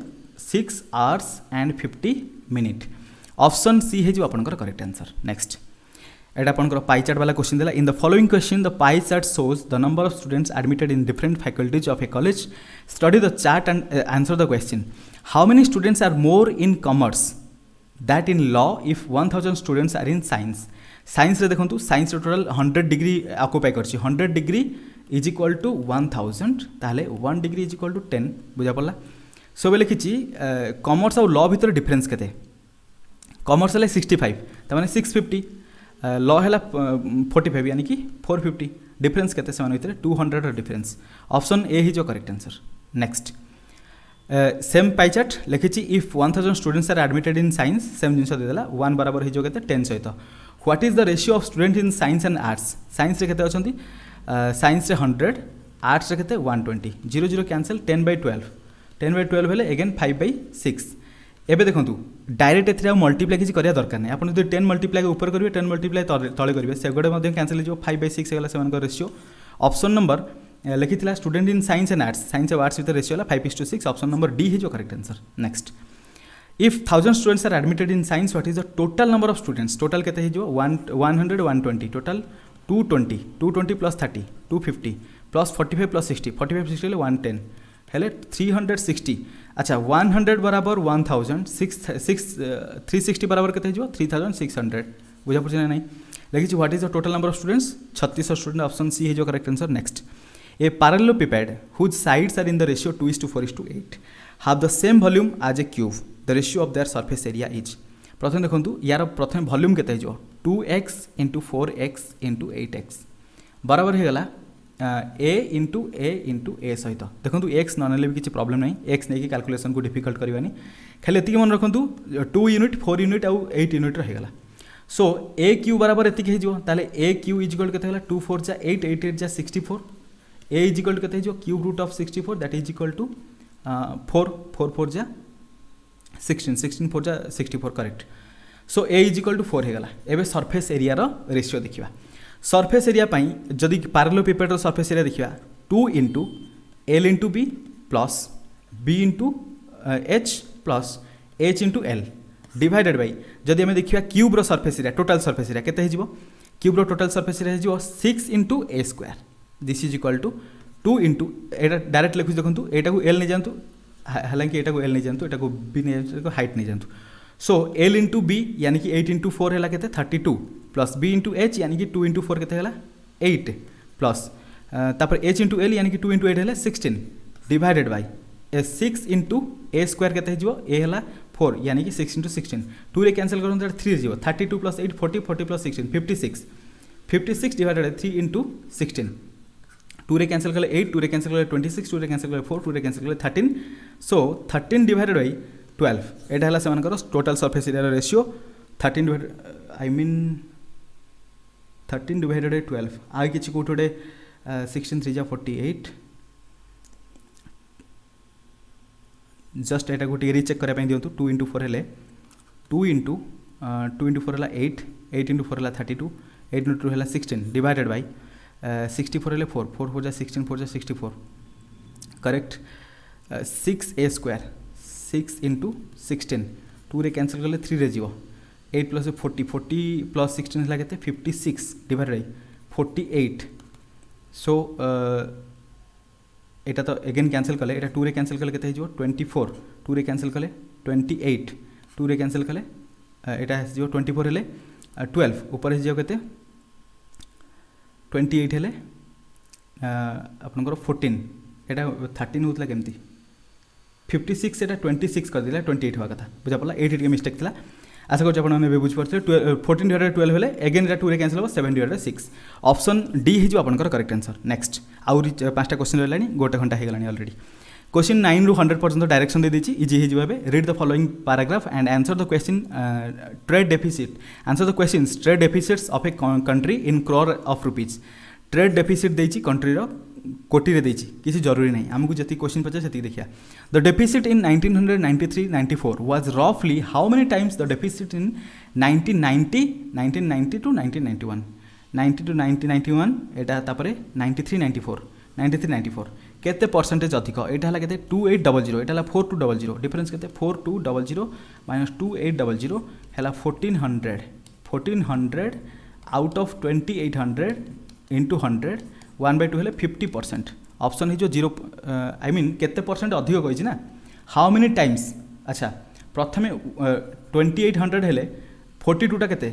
6 hours and 50 minute option C है जो आपनकर करेक्ट आंसर नेक्स्ट एटा आपनकर पाई चार्ट वाला क्वेश्चन दिला in the following question the pie chart shows the number of students admitted in different faculties of a college study the chart and answer the question how many students are more in commerce that in law if 1000 students are in science science रे देखंतु science रे total 100 degree occupy करछि 100 degree is equal to 1000 ताले 1 degree is equal to 10 बुझा पड़ला सो बेले किछि commerce और लॉ भीतर डिफरेंस केते कॉमर्स ले 65 त माने 650 लॉ है 45 यानी कि 450 डिफरेंस केते से भीतर 200 डिफरेंस ऑप्शन ए ही जो correct answer next same pie chart लिखी if 1000 students are admitted in science same जिनस देदेला 1 बराबर हो केते 10 सहित what is the ratio of student in science and arts science रे केते अछंती साइंस रे 100 आर्ट्स रे केते 120 0 0 कैंसिल 10 by 12 हेले अगेन 5 by 6 एबे देखंतु डायरेक्ट एथरे मल्टीप्लाई किसी करिया दरकार नै आपण जदि 10 मल्टीप्लाई ऊपर करिवे 10 मल्टीप्लाई तळे करिवे से गोटे मध्ये कैंसिल जो 5 by 6 हेला सेवन का रेशियो ऑप्शन नंबर लिखिथिला student in science and arts with ratio ला 5:6 ऑप्शन नंबर डी है जो correct answer next if 1000 students are admitted in science what is the total number of students total केते जो 100 120 total 220 plus 30 250 plus 45 plus 60 45 60 ले 110 हेले 360 अच्छा 100 बराबर 1000 360 बराबर केते जो 3600 बुझा पड़छ ना नहीं लिखि what is the total number of students 36 student option C है जो correct answer next a parallelepiped whose sides are in the ratio 2:4:8 have the same volume as a cube the ratio of their surface area is प्रथम देखंतु यार प्रथम volume केते जो 2x * 4x * 8x बराबर हे गला a into a सहित देखो x ननेले भी किसी प्रॉब्लम नहीं x नहीं कि कैलकुलेशन को डिफिकल्ट करवानी खाली एति मन रखु 2 यूनिट 4 यूनिट आउ 8 यूनिट रहेगा सो a क्यू बराबर एति हो ताले a क्यू इज इक्वल केते हला 2 4 जा 8 8 8 जा 64 a इज इक्वल केते जो cube root of 64 that is equal to 4 4 4 जा 16 16 4 जा 64 correct so a is equal to 4 हे गला एबे सरफेस एरिया रो रेशियो देखिबा सरफेस एरिया पाई जदि पैरेललोपिपेड सरफेस एरिया देखिबा 2 into l into b plus b into h plus h into l divided by जदि हमें देखिबा क्यूब रो surface area total surface area केते हिजबो क्यूब रो टोटल सरफेस एरिया हिजबो 6 into a square this is equal to 2 into एटा direct लिखु देखंतु एटा को l नै जानतु हालांकि एटा को l नै जानतु एटा को b नै जानतु हाइट नै जानतु सो l into b यानी कि 8 into 4 हैला केते 32 प्लस b into h यानी कि 2 into 4 केते हैला 8 प्लस तापर h into l यानी कि 2 into 8 हैला 16 divided by 6 into a square केते हिजबो a हैला 4 यानी कि 6 इंटू 16 2 रे कैंसिल करूँ 3 जीव 32 plus 8 40 40 plus 16 56 56 divided by 3 into 16 2 रे कैंसिल कले 8 2 रे कैंसिल कले 26 2 रे कैंसिल कले 4 2 रे कैंसिल कले 13 सो 13 डिवाइडेड बाय 12 एटा हला सेमानकर total surface area ratio 13 divided I mean 13 divided by 12 आ किछि कोठोडे 16 3 जा 48 जस्ट एटा गोटे रीचेक करने दिंतु 2 इंटू 4 हेले 2 इंटू 4 है 8 8 इंटू 4 है 32 8 इंटू 2 है 16 डिवाइडेड बाय 64 हेले 4 4 4 जा 16 4 जा 64 करेक्ट 6a स्क्वायर 6 इंटू 16 2 रे कैंसिल कले 3 रे जीव 8 प्लस 40 40 प्लस 16 है 56 डिवाइडेड बाय 48 सो एटा तो अगेन कैंसिल कले एटा 2 रे कैंसिल कले केते हिजो 24 2 रे कैंसिल कले 28 2 रे कैंसिल कले एटा हिजो 24 हेले 12 ऊपर हिजो केते 28 हेले आपनकर 14 एटा 13 होतला केमती 56 एटा 26 कर दिला 28 होवा कथा बुझा पड़ला 8 टिके मिस्टेक थिला आशा करछ आपण माने बुझ परथे 14 डिवाइडेड 12 हेले अगेन एटा 2 रे कैंसिल हो 7 डिवाइडेड 6 ऑप्शन डी हिजो आपनकर करेक्ट आंसर नेक्स्ट आउरी 5टा क्वेश्चन रहलानी गोटे घंटा हे गलानी ऑलरेडी क्वेश्चन 9 रु 100 पर्यंत डायरेक्शन दे देछि इजी हिजो भाबे read the following paragraph and answer the question trade deficit answer the questions trade deficits of a country in crore of rupees trade deficit देछि country रो कोटी रे देछि किसी जरूरी नहीं हमकु जति क्वेश्चन पचे सेति देखिया द डेफिसिट इन 1993-94 वाज रफली how many times the deficit in 1990 to 1991 90 to 1991 एटा तापरे 93-94 केते परसेंटेज अधिक एटा हला केते 2800 एटा हला 4200 डिफरेंस केते 4200 माइनस 2800 हला 1400 आउट ऑफ 2800 इंटू 100 1/2 हेले 50% ऑप्शन ही जो 0 आई मीन केते परसेंट अधिक कहि ना हाउ मेनी टाइम्स अच्छा प्रथमे 2800 हेले 42 टा केते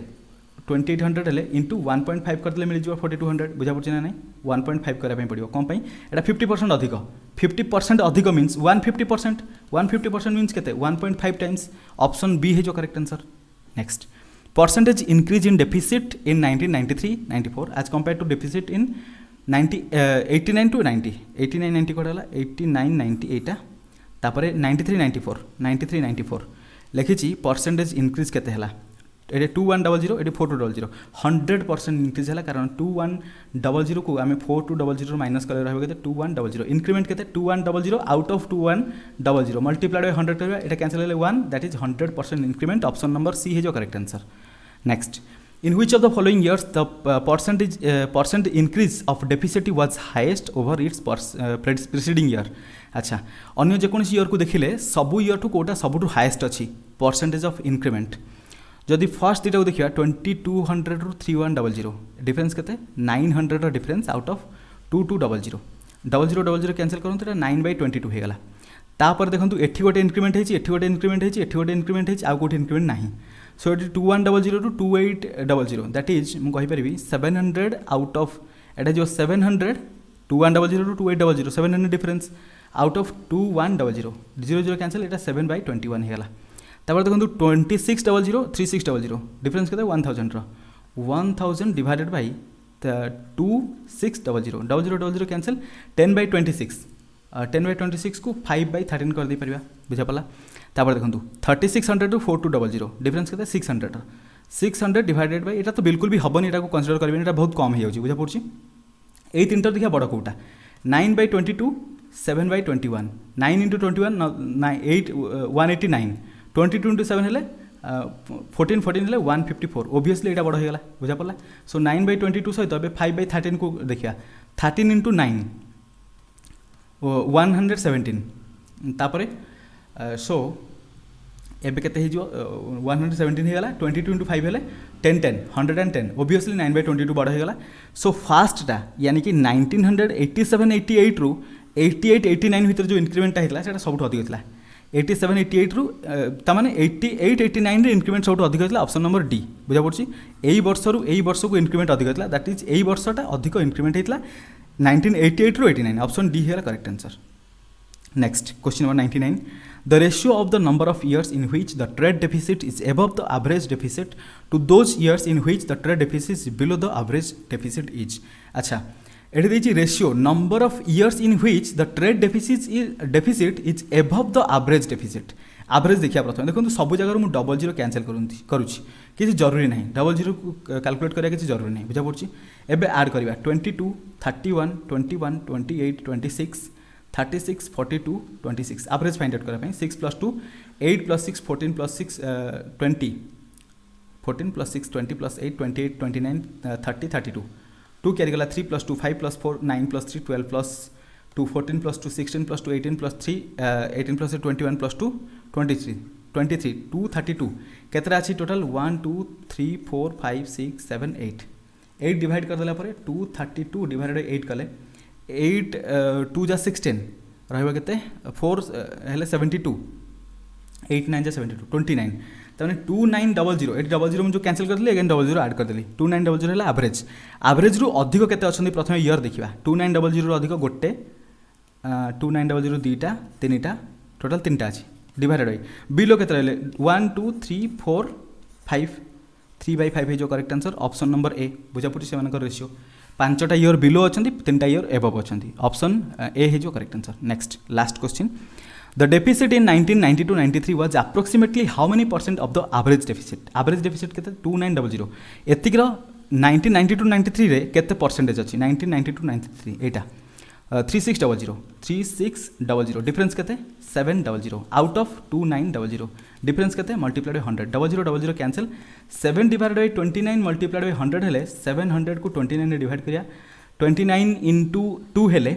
2800 हेले इंटू 1.5 कर देले मिल जिवो 4200 बुझा पड़छ ना नहीं 1.5 करा पई पड़ियो कोन पई एटा 50% अधिक 50% अधिक मींस 150% मींस केते 1.5 टाइम्स ऑप्शन बी है जो correct answer next percentage increase in deficit in 1993-94 as compare to deficit in 89 to 90 89 90 कोड हला 89 90 एटा तापरे 93-94 लिखिछि परसेंटेज इंक्रीज केते हला एटे 2100 एटे 4200 100% इंक्रीज हला कारण 2100 को आमे 4200 माइनस करे रहबे केते 2100 इंक्रीमेंट केते 2100 आउट ऑफ 2100 मल्टीप्लाइड बाय 100 करबा एटा कैंसिल हेले 1 that is 100% increment option number C है जो correct answer next in which of the following years the percent increase of deficit was highest over its preceding year अच्छा अन्य जेकोसी year को देखिले सबु year to Kota सबुठु highest अछि percentage of increment जदि first दिटा को देखिया 2200 रु 3100 डिफरेंस केते 900 रो डिफरेंस आउट ऑफ 2200 0000 कैंसिल करन त 9/22 हे गला तापर देखंतु एठी गोटे इंक्रीमेंट हेछि एठी गोटे इंक्रीमेंट हेछि एठी गोटे इंक्रीमेंट हेछि आ गोटे इंक्रीमेंट नाही so it 2100 to 2800 that is मु कहि परबी 700 आउट ऑफ एटा जो 700 2100 to 2800 700 difference out of 2100 00 cancel एटा 7/21 हे गला तापर देखंतु 2600 3600 डिफरेंस केते 1000 रो 1000 डिवाइडेड बाय 2600 00 कैंसिल 10/26 10/26 को 5/13 कर दे परिबा बुझा पला तापर देखंतु 3600 टू 4200 डिफरेंस केते 600 डिवाइडेड बाय एटा तो बिल्कुल भी हबनी एटा को कंसीडर करबेनी एटा बहुत कम हे जाउची बुझा पड़ची ए तीनटा देखिया बड़ कोटा 9/22 7/21 9 into 21 8 189 22 into 7 हेले 14 हेले 154 ओबियसली एटा बड़ हे गला बुझा पड़ला सो 9/22 सहित अबे 5/13 को देखिया 13 into 9 117 तापरे सो एबे केते हे जो 117 हे गला 22 into 5 हेले 10 110 ओबियसली 9/22 बड़ हे गला सो फास्ट टा यानी कि 1987 88 रु 88 89 भीतर जो इंक्रीमेंट हेतला सेटा सबुठ अधिक हेतला 87 88 रु ता माने 88 89 रे इंक्रीमेंट सबुठ अधिक हेतला ऑप्शन नंबर डी बुझा पड़ची एई वर्ष रु एई वर्ष को इंक्रीमेंट अधिक हेतला दैट इज एई वर्षटा अधिक इंक्रीमेंट हेतला 1988 रु 89 ऑप्शन डी हेला correct answer next question number 99 the ratio of the number of years in which the trade deficit is above the average deficit to those years in which the trade deficit is below the average deficit is. अच्छा एटी देखिए ratio number of years in which the trade deficit is above the average deficit. Average देखिए प्रथम देखो सब जगह मुझे double zero cancel करुँच किसी जरूरी ना डबल जीरो कैलकुलेट करा किसी जरूरी ना बुझा पड़ी। एबे ऐड करवा 22 31 21 28 26 36 42 26 एवरेज फाइंड आउट करने 6 + 2 8 + 6 14 + 6 20 14 + 6 20 + 8 28 29 30 32 2 कैरी गला 3 + 2 5 + 4 9 + 3 12 + 2 14 + 2 16 + 2 18 + 3 18 + 3 21 + 2 23 232 केतरा अच्छी टोटल 1 2 3 4 5 6 7 8 8 डिवाइड करदेला 232 डिवाइडेड 8 कले 8 2 जा 16 रहा के 4 हेले 72 8 9 जा 72 29 तमें 2900 8 00 मुझे कैंसिल करदेली अगेन 00 ऐड करदेली 2900 है एवरेज। एवरेज रु अधिक केते अच्छे प्रथम इयर देखा 2900 रु अधिक गोटे 2900 दुईटा तीनटा टोटल 3टा अच्छी डिवाइडेड बाई बिलो के 1 2 3 4 5 3/5 जो करेक्ट आंसर ऑप्शन नंबर ए बुझा पड़ी से रेशियो 5टा इयर बिलो अच्छा 3टा इयर एबव अच्छा ऑप्शन ए है जो correct answer. Next last question the deficit in 1992-93 was approximately how many % of the average deficit केते 2900 एतिकर 1992-93 रे केते परसेंटेज अच्छी 1992-93 एटा 3600 डिफरेंस केते 700 आउट ऑफ 2900 डिफरेंस केते multiplied by 100 00 cancel 7 divided by 29 multiplied by 100 हेले 700 को 29 रे डिवाइड करिया 29 इंटू 2 हेले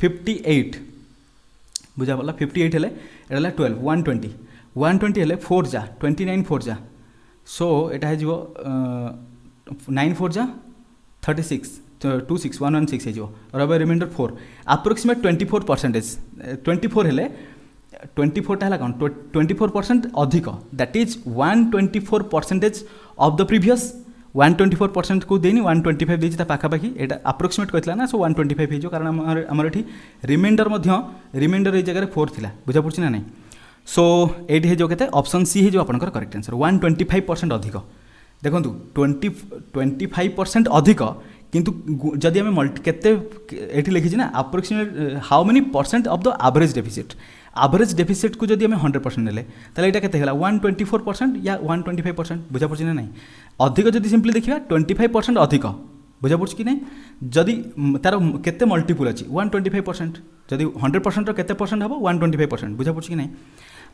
58 बुझा पड़ा 58 हेले एटा 12 120 हेले 4 जा 29 4 जा सो एटा है जो 9 4 जा 36 26 116 हो रहा रिमाइंडर 4 अप्रोक्सीमेट 24% 24 हेले 24टा है कौन 24% अधिक that is 124% of the previous 124% को देनी 125 देती पाखापाखि एटा अप्रोक्सीमेट कहला ना सो 125 हो कारण आमर ये रिमाइंडर ये जगह 4 थिला बुझा पड़ी ना नहीं सो एटी है जो कहते ऑप्शन सी है जो आपनकर करेक्ट आंसर 125% अधिक देखो 25% अधिक किंतु जदि आम केते लिखी ना approximate how many % of the average deficit को जदि आम 100% नेले ताले एटा केते हला 124% या 125% बुझा पड़ी ना नहीं अधिक जदि सिंपली देखिबा 25% अधिक बुझा पड़ी कि नहीं जदि तार केते मल्टीपल अच्छी 125% जदि 100% केते परसेंट हम 125% बुझा पड़ी कि नहीं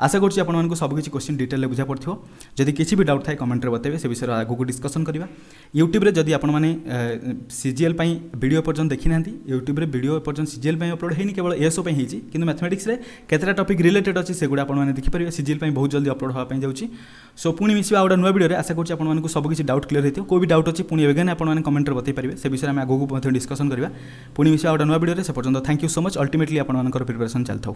आशा करुँच आपको सबकि क्वेश्चन डिटेल बुझा पड़ो जदि किसी भी डाउट थाए कमेंट बताइए से विषय आगू को डिस्कसन करवा यूट्यूब रे जदि आपने सीजीएल वीडियो पर्यटन देखी ना यूट्यूब रे वीडियो पर्यटन सीजीएल अपलोड होनी केवल एएसओ होती कि मैथमेटिक्स रे केतटा टॉपिक रिलेटेड अच्छी से गुड़ा आपने देखिपारे सीजीएल बहुत जल्दी अपलोड होगापी जाऊँगी सो पुणी मिसवा गोटे नुआ वीडियो आशा करुँच आपको सबकि डाउट क्लियर होती कोई भी डाउट अच्छी पुणी एगेन आपने कमेंट बताई पारे से विषय में आगू को डिस्कसन करवा पुणी मिसवा गोटे नुआ वीडियो से पर्यटन thank you so much ultimately आपंकर प्रिपरेशन चलता।